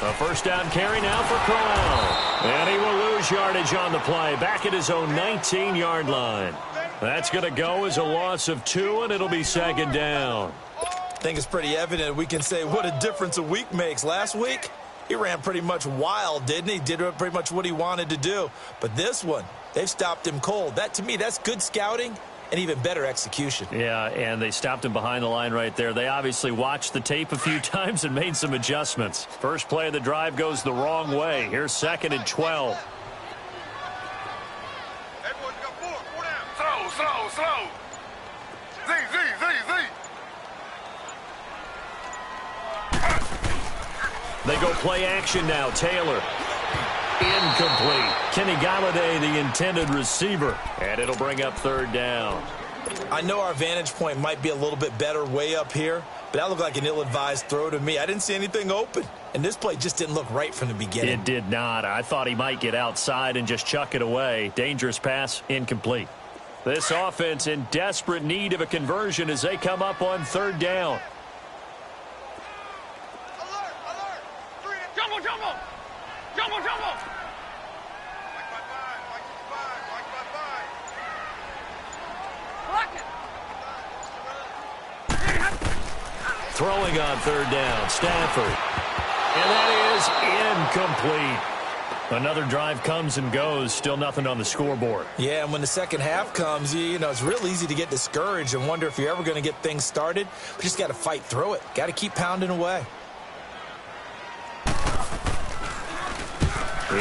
A first down carry now for Corral. And he will lose yardage on the play. Back at his own 19-yard line. That's going to go as a loss of 2, and it'll be second down. I think it's pretty evident we can say what a difference a week makes. Last week, he ran pretty much wild, didn't he? Did pretty much what he wanted to do. But this one, they've stopped him cold. That, to me, that's good scouting and even better execution. Yeah, and they stopped him behind the line right there. They obviously watched the tape a few times and made some adjustments. First play of the drive goes the wrong way. Here's 2nd and 12. Hey, boys, you got four down. Slow. Z. They go play action now. Taylor. Incomplete. Kenny Galladay, the intended receiver. And it'll bring up 3rd down. I know our vantage point might be a little bit better way up here, but that looked like an ill-advised throw to me. I didn't see anything open, and this play just didn't look right from the beginning. It did not. I thought he might get outside and just chuck it away. Dangerous pass, incomplete. This offense in desperate need of a conversion as they come up on 3rd down. Alert. Jumbo. Throwing on 3rd down, Stafford. And that is incomplete. Another drive comes and goes, still nothing on the scoreboard. Yeah, and when the second half comes, you know, it's real easy to get discouraged and wonder if you're ever going to get things started. But just got to fight through it. Got to keep pounding away. He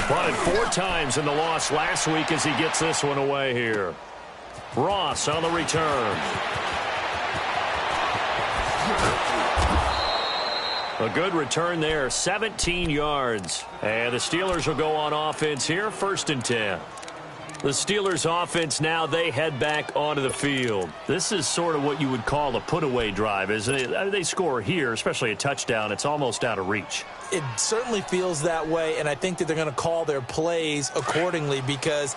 punted 4 times in the loss last week as he gets this one away here. Ross on the return. A good return there, 17 yards. And the Steelers will go on offense here, 1st and 10. The Steelers offense now, they head back onto the field. This is sort of what you would call a put-away drive, isn't it? They score here, especially a touchdown. It's almost out of reach. It certainly feels that way, and I think that they're going to call their plays accordingly because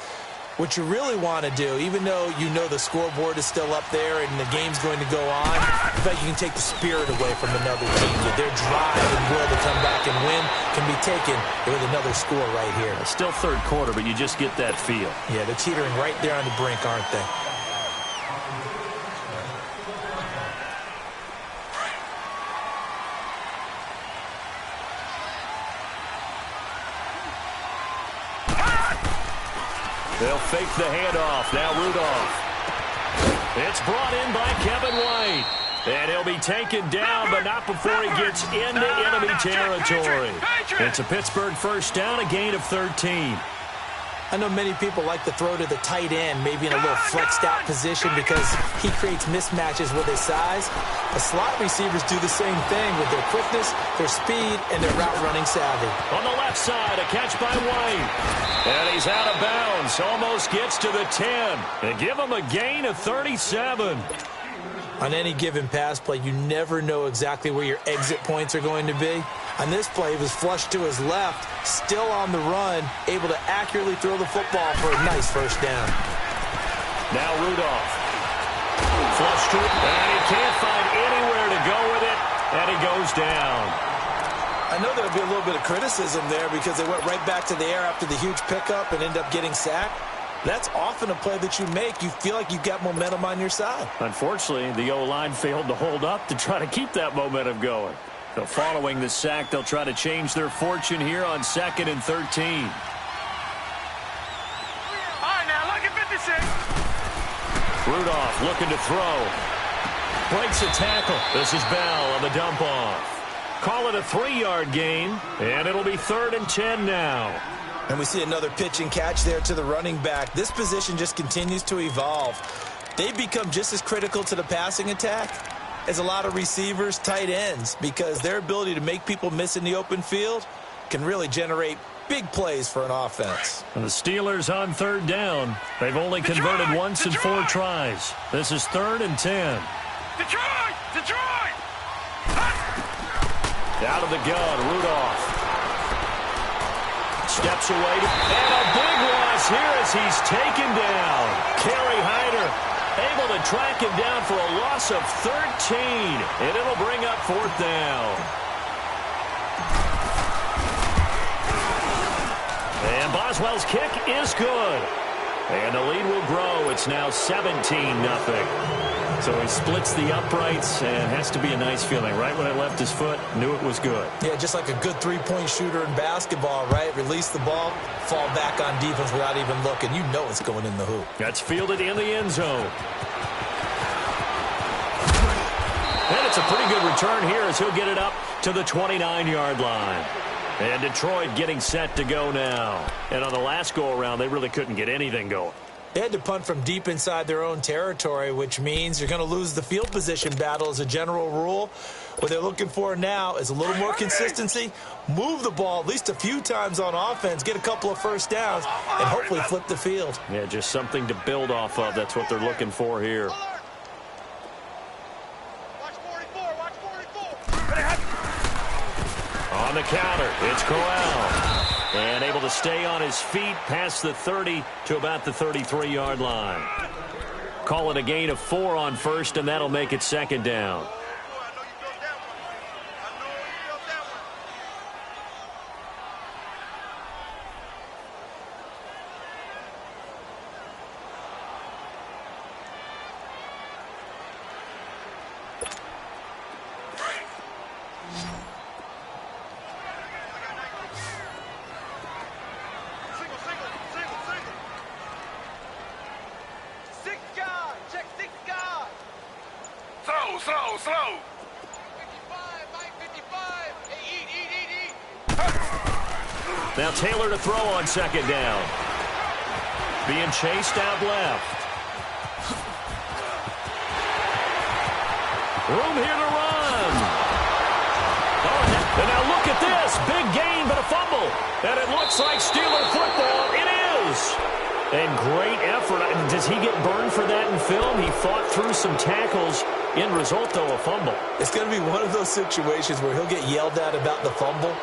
what you really want to do, even though you know the scoreboard is still up there and the game's going to go on, I feel like you can take the spirit away from another team. Their drive and will to come back and win can be taken with another score right here. It's still 3rd quarter, but you just get that feel. Yeah, they're teetering right there on the brink, aren't they? They'll fake the handoff. Now Rudolph. It's brought in by Kevin White. And he'll be taken down, but not before he gets into enemy territory. It's a Pittsburgh 1st down, a gain of 13. I know many people like to throw to the tight end, maybe in a little flexed out position because he creates mismatches with his size. The slot receivers do the same thing with their quickness, their speed, and their route running savvy. On the left side, a catch by White. And he's out of bounds, almost gets to the 10. And give him a gain of 37. On any given pass play, you never know exactly where your exit points are going to be. On this play, he was flushed to his left, still on the run, able to accurately throw the football for a nice 1st down. Now Rudolph. Flushed to it, and he can't find anywhere to go with it, and he goes down. I know there'll be a little bit of criticism there because they went right back to the air after the huge pickup and ended up getting sacked. That's often a play that you make. You feel like you've got momentum on your side. Unfortunately, the O-line failed to hold up to try to keep that momentum going. So following the sack, they'll try to change their fortune here on 2nd and 13. All right, now, look at 56. Rudolph looking to throw. Breaks a tackle. This is Bell on the dump-off. Call it a 3-yard gain, and it'll be 3rd and 10 now. And we see another pitch and catch there to the running back. This position just continues to evolve. They become just as critical to the passing attack as a lot of receivers, tight ends, because their ability to make people miss in the open field can really generate big plays for an offense. And the Steelers on 3rd down. They've only converted once in 4 tries. This is 3rd and 10. Detroit! Out of the gun, Rudolph. Steps away, and a big loss here as he's taken down. Kerry Hyder able to track him down for a loss of 13, and it'll bring up 4th down. And Boswell's kick is good. And the lead will grow. It's now 17-0. So he splits the uprights and has to be a nice feeling. Right when it left his foot, knew it was good. Yeah, just like a good three-point shooter in basketball, right? Release the ball, fall back on defense without even looking. You know it's going in the hoop. That's fielded in the end zone. And it's a pretty good return here as he'll get it up to the 29-yard line. And Detroit getting set to go now. And on the last go-around, they really couldn't get anything going. They had to punt from deep inside their own territory, which means you're going to lose the field position battle as a general rule. What they're looking for now is a little more consistency, move the ball at least a few times on offense, get a couple of first downs, and hopefully flip the field. Yeah, just something to build off of. That's what they're looking for here. On the counter, it's Corral. And able to stay on his feet past the 30 to about the 33-yard line. Call it a gain of 4 on first, and that'll make it second down. Slow. Now Taylor to throw on second down. Being chased out left. Room here to run. Oh, and now look at this. Big gain, but a fumble. And it looks like Steeler football. It is. And great effort. Does he get burned for that in film? He fought through some tackles. End result, though, a fumble. It's going to be one of those situations where he'll get yelled at about the fumble,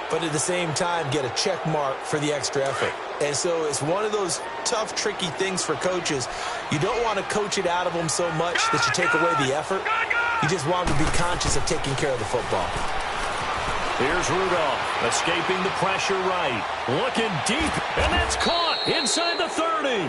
but at the same time get a check mark for the extra effort. And so it's one of those tough, tricky things for coaches. You don't want to coach it out of them so much that you take away the effort. You just want them to be conscious of taking care of the football. Here's Rudolph, escaping the pressure right. Looking deep, and that's caught inside the 30.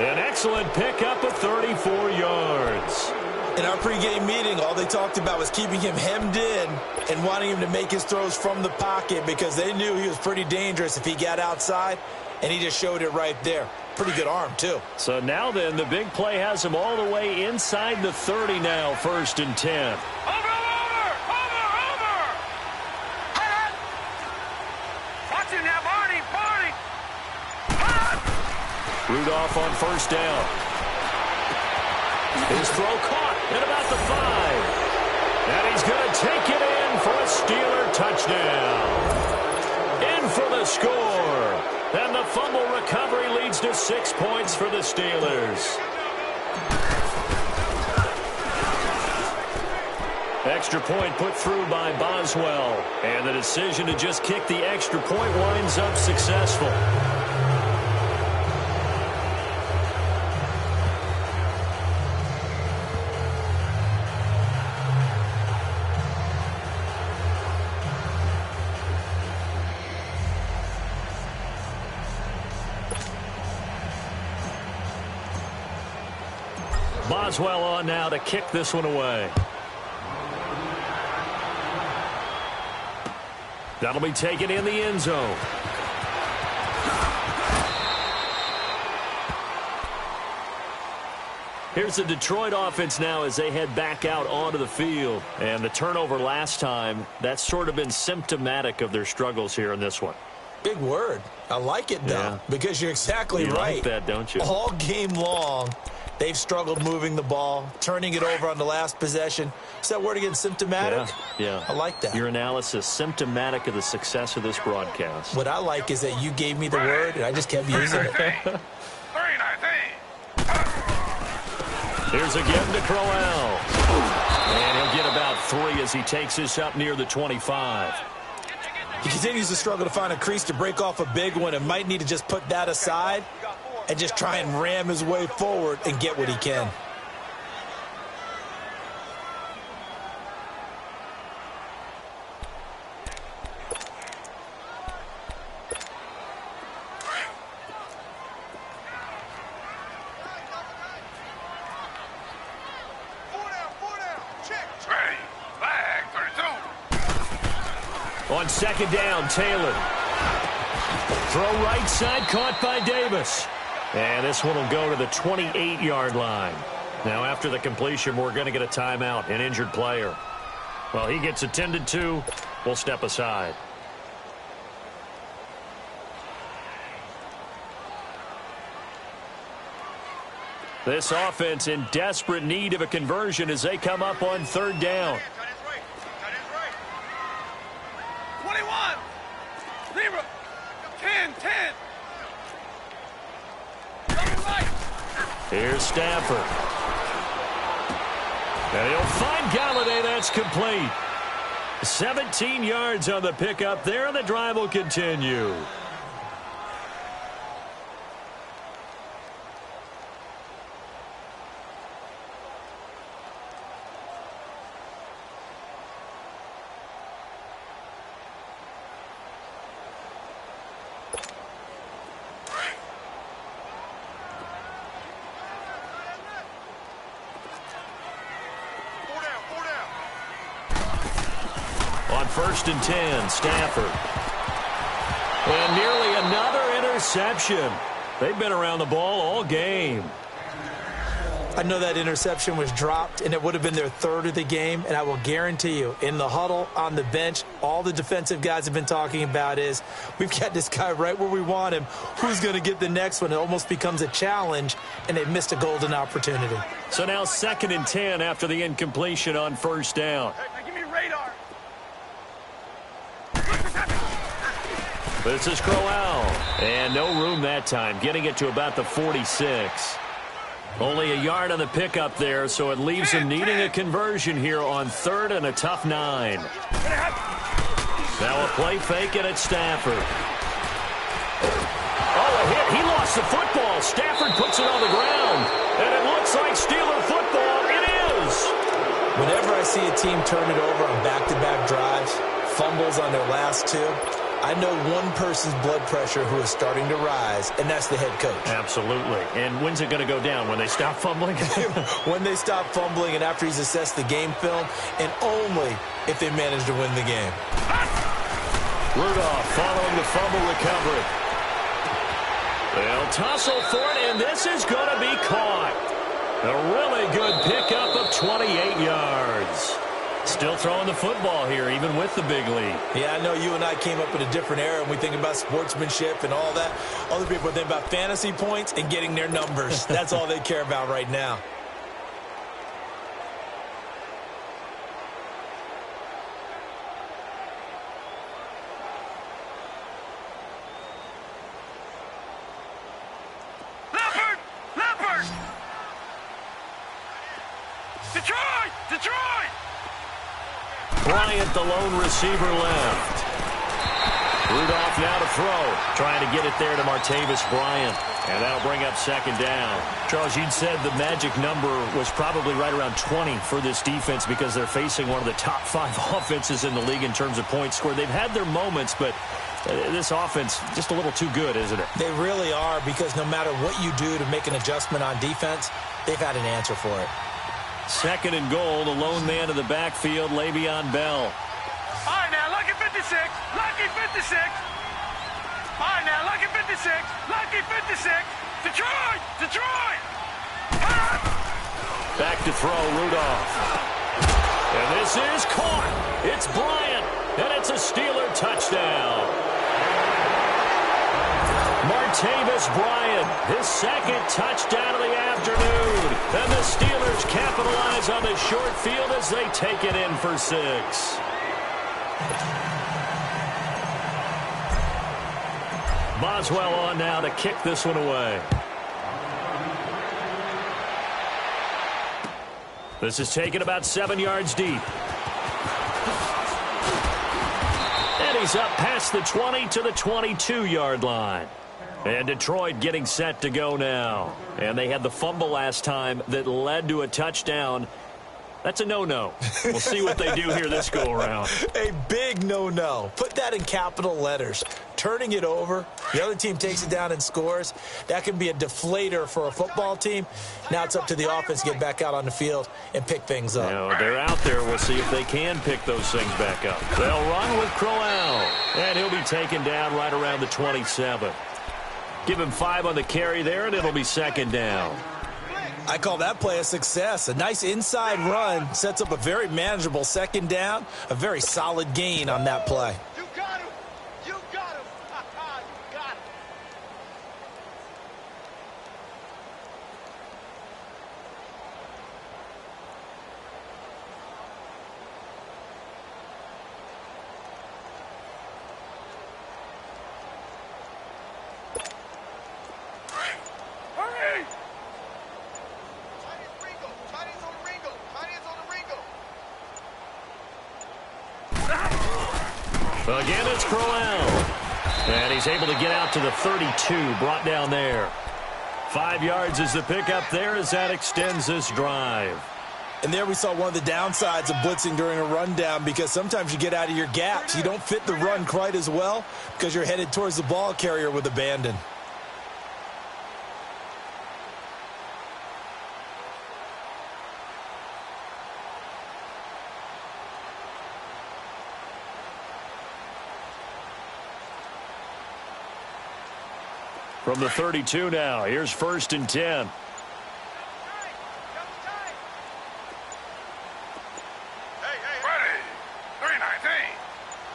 An excellent pickup of 34 yards. In our pregame meeting, all they talked about was keeping him hemmed in and wanting him to make his throws from the pocket because they knew he was pretty dangerous if he got outside, and he just showed it right there. Pretty good arm, too. So now then, the big play has him all the way inside the 30 now, 1st and 10. Over! Watch him now, Barney! Rudolph on first down. His throw caught at about the 5. And he's going to take it in for a Steeler touchdown. In for the score. And the fumble recovery leads to 6 points for the Steelers. Extra point put through by Boswell. And the decision to just kick the extra point winds up successful. Boswell on now to kick this one away. That'll be taken in the end zone. Here's the Detroit offense now as they head back out onto the field. And the turnover last time, that's sort of been symptomatic of their struggles here in this one. Big word. I like it, though, because you're exactly right. You like that, don't you? All game long, they've struggled moving the ball, turning it over on the last possession. Is that word again, symptomatic? Yeah. I like that. Your analysis, symptomatic of the success of this broadcast. What I like is that you gave me the word, and I just kept using it. 3-19. Here's again to Crowell. And he'll get about 3 as he takes this up near the 25. He continues to struggle to find a crease to break off a big one and might need to just put that aside and just try and ram his way forward and get what he can. On second down, Taylor. Throw right side, caught by Davis. And this one will go to the 28-yard line. Now, after the completion, we're going to get a timeout, an injured player. Well, he gets attended to. We'll step aside. This offense in desperate need of a conversion as they come up on third down. 21, 0, 10, 10. Here's Stafford. And he'll find Galladay. That's complete. 17 yards on the pickup there, and the drive will continue. First and 10, Stafford. And nearly another interception. They've been around the ball all game. I know that interception was dropped, and it would have been their third of the game, and I will guarantee you, in the huddle, on the bench, all the defensive guys have been talking about is, we've got this guy right where we want him. Who's going to get the next one? It almost becomes a challenge, and they missed a golden opportunity. So now 2nd and 10 after the incompletion on first down. Hey, give me radar. This is Crowell. And no room that time, getting it to about the 46. Only a yard on the pickup there, so it leaves him needing a conversion here on 3rd and a tough 9. Now a play fake, and it's Stafford. Oh, a hit. He lost the football. Stafford puts it on the ground. And it looks like Steeler football. It is. Whenever I see a team turn it over on back-to-back drives, fumbles on their last two, I know one person's blood pressure who is starting to rise, and that's the head coach. Absolutely. And when's it going to go down? When they stop fumbling? When they stop fumbling and after he's assessed the game film, and only if they manage to win the game. Rudolph following the fumble recovery. They'll tussle for it, and this is going to be caught. A really good pickup of 28 yards. Still throwing the football here, even with the big lead. Yeah, I know you and I came up in a different era, and we think about sportsmanship and all that. Other people think about fantasy points and getting their numbers. That's all they care about right now. Leopard! Detroit! Bryant, the lone receiver, left. Rudolph now to throw. Trying to get it there to Martavis Bryant. And that'll bring up 2nd down. Charles, you'd said the magic number was probably right around 20 for this defense because they're facing one of the top 5 offenses in the league in terms of points scored. They've had their moments, but this offense just a little too good, isn't it? They really are, because no matter what you do to make an adjustment on defense, they've had an answer for it. 2nd and goal, the lone man in the backfield, Le'Veon Bell. All right, now, lucky 56. Lucky 56. All right, now, lucky 56. Lucky 56. Detroit! Back to throw, Rudolph. And this is caught. It's Bryant, and it's a Steeler touchdown. Martavis Bryant, his 2nd touchdown of the afternoon. And the Steelers capitalize on the short field as they take it in for 6. Boswell on now to kick this one away. This is taken about 7 yards deep. And he's up past the 20 to the 22-yard line. And Detroit getting set to go now. And they had the fumble last time that led to a touchdown. That's a no-no. We'll see what they do here this go-around. A big no-no. Put that in capital letters. Turning it over, the other team takes it down and scores. That can be a deflator for a football team. Now it's up to the offense to get back out on the field and pick things up. Now, they're out there. We'll see if they can pick those things back up. They'll run with Crowell, and he'll be taken down right around the 27. Give him 5 on the carry there, and it'll be second down. I call that play a success. A nice inside run sets up a very manageable second down, a very solid gain on that play. You got him. You got him. You got him. Hurry! Again, it's Crowell. And he's able to get out to the 32, brought down there. 5 yards is the pickup there as that extends this drive. And there we saw one of the downsides of blitzing during a rundown, because sometimes you get out of your gaps. You don't fit the run quite as well because you're headed towards the ball carrier with abandon. From the 32 now, here's 1st and 10. Hey, 319.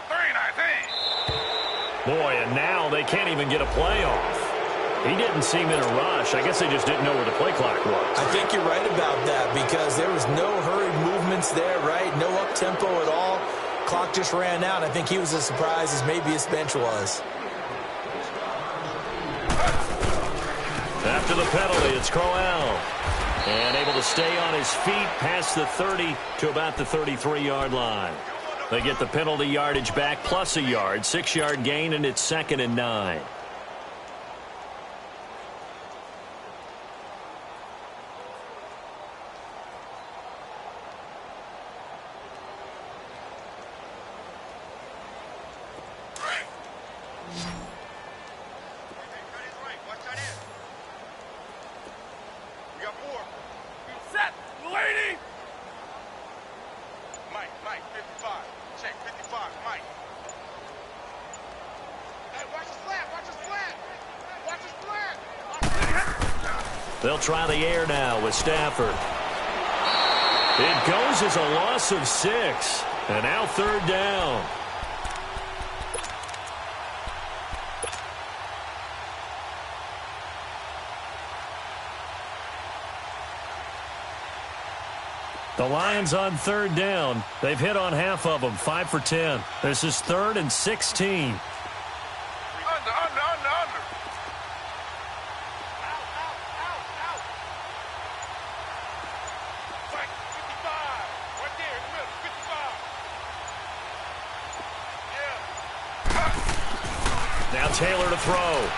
319. Boy, and now they can't even get a play off. He didn't seem in a rush. I guess they just didn't know where the play clock was. I think you're right about that, because there was no hurried movements there, right? No up-tempo at all. Clock just ran out. I think he was as surprised as maybe his bench was. After the penalty, it's Crowell. And able to stay on his feet past the 30 to about the 33-yard line. They get the penalty yardage back plus a yard, 6-yard gain, and it's 2nd and 9. They'll try the air now with Stafford. It goes as a loss of 6. And now 3rd down. The Lions on 3rd down. They've hit on half of them, 5 for 10. This is 3rd and 16. Now Taylor to throw.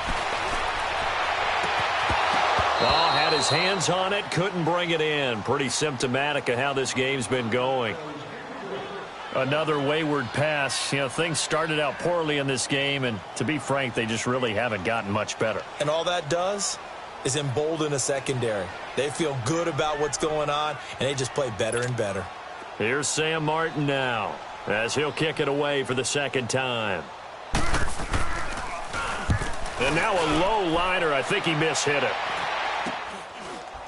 Oh, had his hands on it, couldn't bring it in. Pretty symptomatic of how this game's been going. Another wayward pass. You know, things started out poorly in this game, and to be frank, they just really haven't gotten much better. And all that does is embolden a secondary. They feel good about what's going on, and they just play better and better. Here's Sam Martin now, as he'll kick it away for the 2nd time. And now a low liner. I think he mishit it.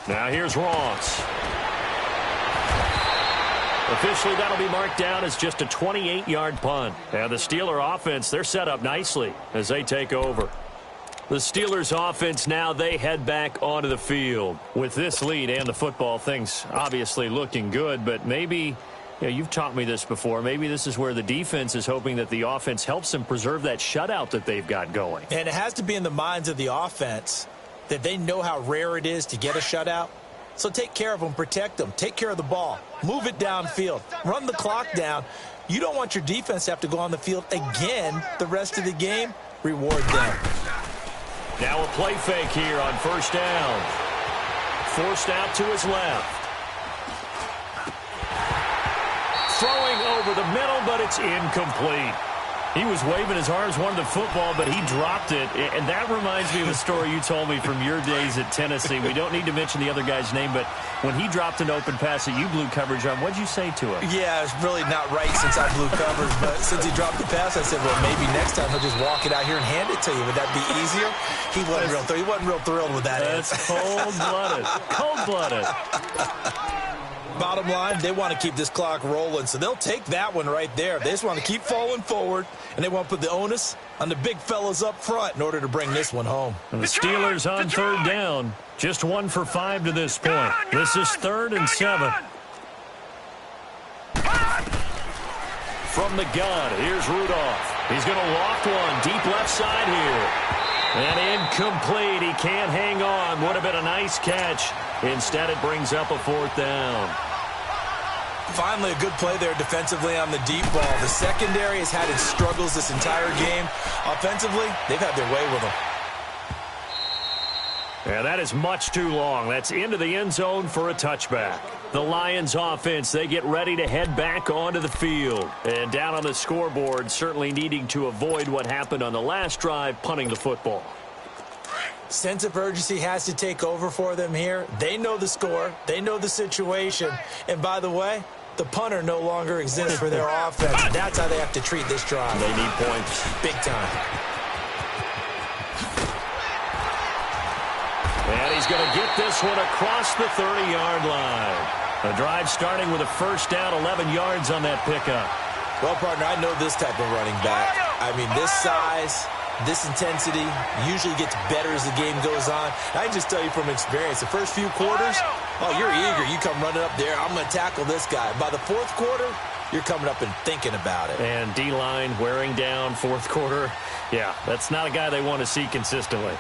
Now here's Ross. Officially, that'll be marked down as just a 28-yard punt. And the Steeler offense, they're set up nicely as they take over. The Steelers offense now, they head back onto the field. With this lead and the football, things obviously looking good, but maybe, you know, you've taught me this before, maybe this is where the defense is hoping that the offense helps them preserve that shutout that they've got going. And it has to be in the minds of the offense that they know how rare it is to get a shutout. So take care of them, protect them, take care of the ball, move it downfield, run the clock down. You don't want your defense to have to go on the field again the rest of the game. Reward them. Now a play fake here on 1st down. Forced out to his left. throwing over the middle, but it's incomplete. He was waving his arms, wanted the football, but he dropped it. And that reminds me of a story you told me from your days at Tennessee. We don't need to mention the other guy's name, but when he dropped an open pass that you blew coverage on, what'd you say to him? Yeah, it's really not right since I blew coverage, but since he dropped the pass, I said, well, maybe next time he'll just walk it out here and hand it to you. Would that be easier? He wasn't real thrilled with that. That's cold-blooded. Cold-blooded. Bottom line, they want to keep this clock rolling, so they'll take that one right there. They just want to keep falling forward, and they want to put the onus on the big fellas up front in order to bring this one home. And the Steelers on third down, just 1 for 5 to this point. This is 3rd and 7. From the gun, here's Rudolph. He's going to loft one deep left side here. And incomplete. He can't hang on. Would have been a nice catch. Instead, it brings up a 4th down. Finally, a good play there defensively on the deep ball. The secondary has had its struggles this entire game. Offensively, they've had their way with them. Yeah, that is much too long. That's into the end zone for a touchback. The Lions offense, they get ready to head back onto the field. And down on the scoreboard, certainly needing to avoid what happened on the last drive, punting the football. Sense of urgency has to take over for them here. They know the score. They know the situation. And by the way, the punter no longer exists for their offense. That's how they have to treat this drive. They need points. Big time. And he's going to get this one across the 30-yard line. The drive starting with a first down, 11 yards on that pickup. Well, partner, I know this type of running back. I mean, this size, this intensity usually gets better as the game goes on. I can just tell you from experience, the first few quarters, oh, you're eager. You come running up there, I'm going to tackle this guy. By the 4th quarter, you're coming up and thinking about it. And D-line wearing down 4th quarter. Yeah, that's not a guy they want to see consistently.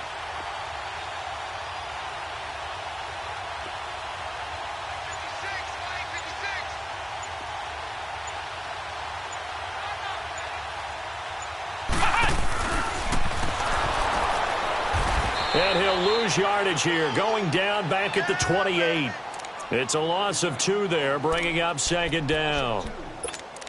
And he'll lose yardage here, going down back at the 28. It's a loss of 2 there, bringing up 2nd down.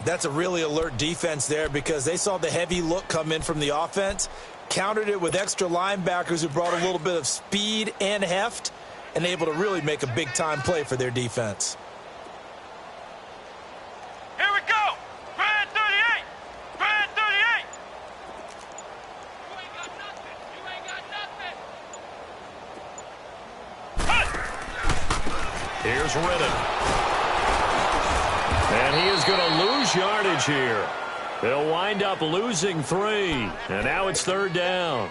That's a really alert defense there because they saw the heavy look come in from the offense, countered it with extra linebackers who brought a little bit of speed and heft, and able to really make a big-time play for their defense. Here we go. Bad 38. Bad 38. You ain't got nothing. You ain't got nothing. Here's Ridden. And he is going to lose yardage here. They'll wind up losing 3. And now it's 3rd down.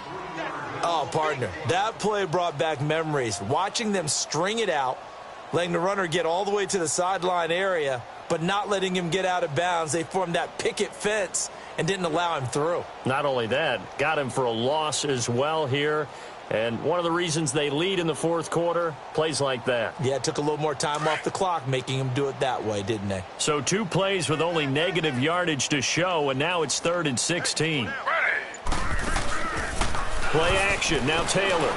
Oh, partner, that play brought back memories. Watching them string it out, letting the runner get all the way to the sideline area, but not letting him get out of bounds. They formed that picket fence and didn't allow him through. Not only that, got him for a loss as well here. And one of the reasons they lead in the 4th quarter, plays like that. Yeah, it took a little more time off the clock, making him do it that way, didn't they? So 2 plays with only negative yardage to show, and now it's 3rd and 16. Play action, now Taylor.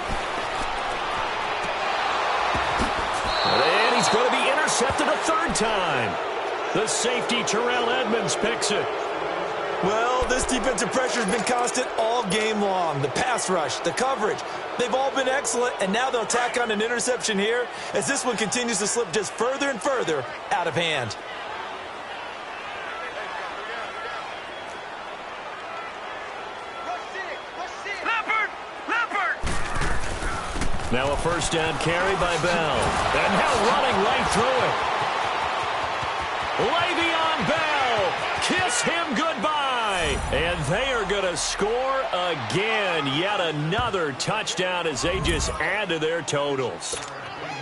And he's going to be intercepted a 3rd time. The safety, Terrell Edmonds, picks it. Well, this defensive pressure has been constant all game long. The pass rush, the coverage, they've all been excellent, and now they'll tack on an interception here as this one continues to slip just further and further out of hand. Now a first down carry by Bell. And now running right through it. Le'Veon Bell, kiss him goodbye. And they are going to score again. Yet another touchdown as they just add to their totals.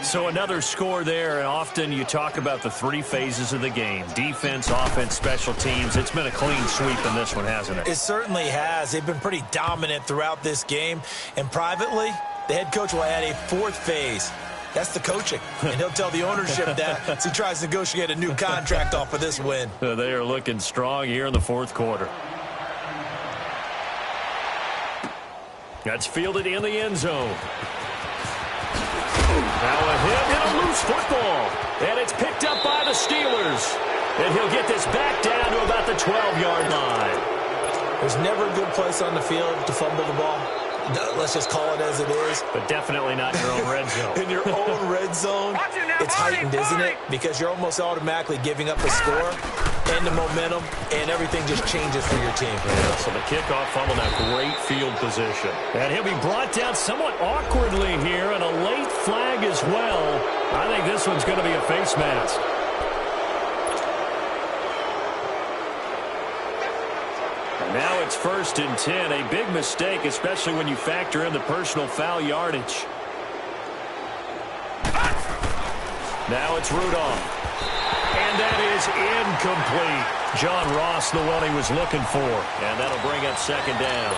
So another score there. And often you talk about the 3 phases of the game. Defense, offense, special teams. It's been a clean sweep in this one, hasn't it? It certainly has. They've been pretty dominant throughout this game. And privately, the head coach will add a 4th phase. That's the coaching. And he'll tell the ownership that as he tries to negotiate a new contract off of this win. They are looking strong here in the 4th quarter. That's fielded in the end zone. Now a hit and a loose football. And it's picked up by the Steelers. And he'll get this back down to about the 12-yard line. There's never a good place on the field to fumble the ball. Let's just call it as it is. But definitely not in your own red zone. In your own red zone, it's heightened, isn't it? Because you're almost automatically giving up a score and the momentum, and everything just changes for your team. Yeah, so the kickoff fumble, now great field position. And he'll be brought down somewhat awkwardly here, and a late flag as well. I think this one's going to be a face mask. Now it's 1st and 10. A big mistake, especially when you factor in the personal foul yardage. Now it's Rudolph. And that is incomplete. John Ross, the one he was looking for. And that'll bring up 2nd down.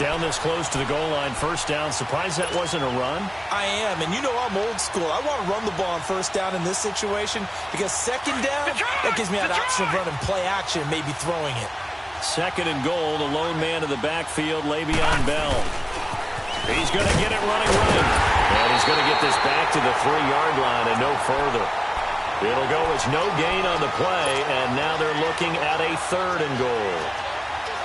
Down this close to the goal line, 1st down. Surprised that wasn't a run? I am, and you know I'm old school. I want to run the ball on 1st down in this situation because 2nd down, that gives me an option of running play action, maybe throwing it. 2nd and goal, the lone man in the backfield, Le'Veon Bell. He's going to get it running right. And he's going to get this back to the 3-yard line and no further. It'll go as no gain on the play, and now they're looking at a 3rd and goal.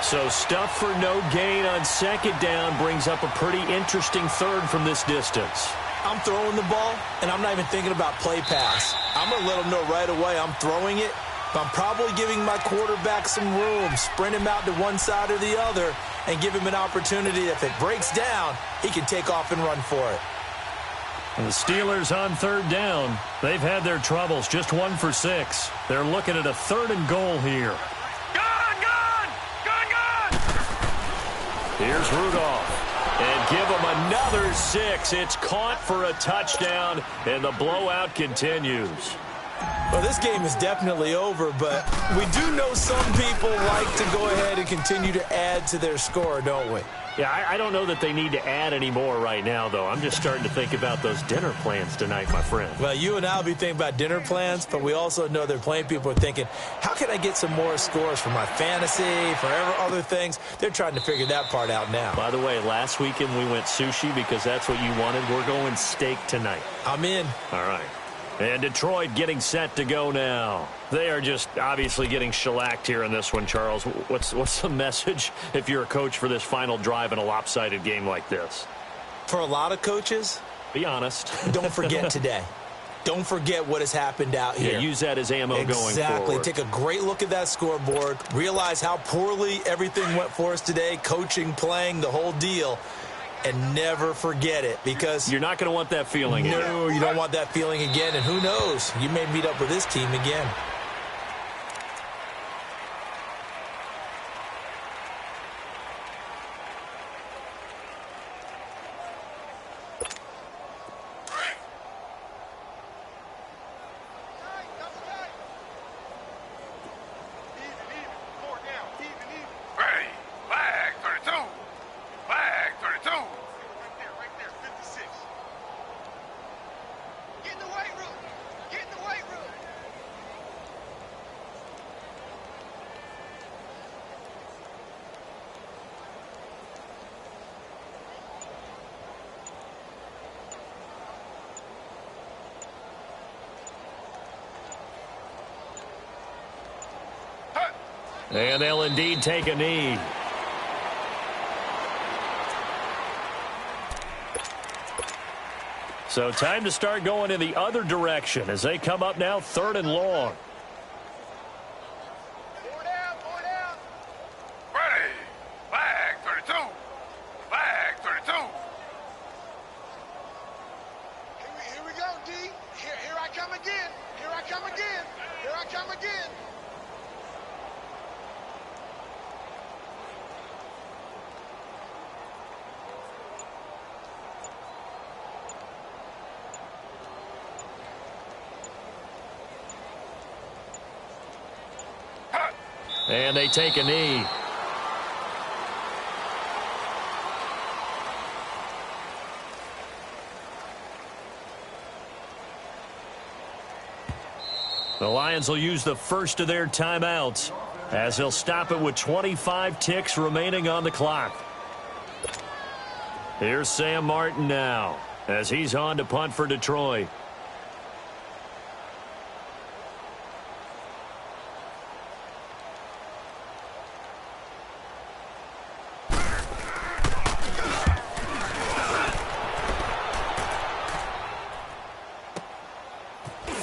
So stuff for no gain on 2nd down brings up a pretty interesting 3rd from this distance. I'm throwing the ball, and I'm not even thinking about play pass. I'm going to let them know right away I'm throwing it. But I'm probably giving my quarterback some room, sprint him out to one side or the other, and give him an opportunity. If it breaks down, he can take off and run for it. And the Steelers on 3rd down. They've had their troubles, just 1 for 6. They're looking at a 3rd and goal here. Gun! Here's Rudolph. And give him another 6. It's caught for a touchdown, and the blowout continues. Well, this game is definitely over, but we do know some people like to go ahead and continue to add to their score, don't we? Yeah, I don't know that they need to add any more right now, though. I'm just starting to think about those dinner plans tonight, my friend. Well, you and I will be thinking about dinner plans, but we also know they're playing people are thinking, how can I get some more scores for my fantasy, for other things? They're trying to figure that part out now. By the way, last weekend we went sushi because that's what you wanted. We're going steak tonight. I'm in. All right. And Detroit getting set to go now. They are just obviously getting shellacked here in this one, Charles. What's the message if you're a coach for this final drive in a lopsided game like this? For a lot of coaches, be honest. Don't forget today. Don't forget what has happened out here. Yeah, use that as ammo going forward. Exactly. Take a great look at that scoreboard. Realize how poorly everything went for us today. Coaching, playing, the whole deal. And never forget it, because you're not going to want that feeling again. No, you don't want that feeling again. And who knows? You may meet up with this team again. And they'll indeed take a knee. So time to start going in the other direction as they come up now 3rd and long. Ready. Flag 32. Flag 32. Here we go, D. Here I come again. Here I come again. Here I come again. And they take a knee. The Lions will use the first of their timeouts as they'll stop it with 25 ticks remaining on the clock. Here's Sam Martin now as he's on to punt for Detroit.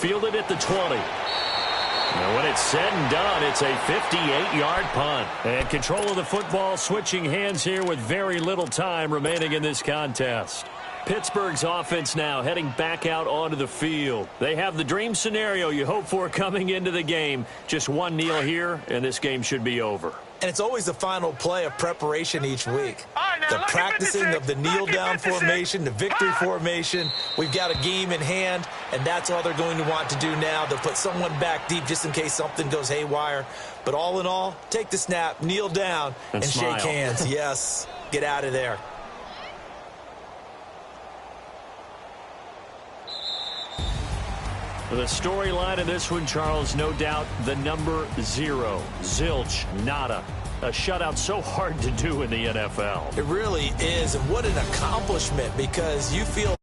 fielded at the 20. And when it's said and done, it's a 58-yard punt. And control of the football switching hands here with very little time remaining in this contest. Pittsburgh's offense now heading back out onto the field. They have the dream scenario you hope for coming into the game. Just one kneel here, and this game should be over. And it's always the final play of preparation each week. The practicing of the kneel-down formation, the victory formation. We've got a game in hand, and that's all they're going to want to do now. They'll put someone back deep just in case something goes haywire. But all in all, take the snap, kneel down, and shake hands. Yes, get out of there. The storyline of this one, Charles, no doubt the number 0. Zilch, nada. A shutout so hard to do in the NFL. It really is, and what an accomplishment, because you feel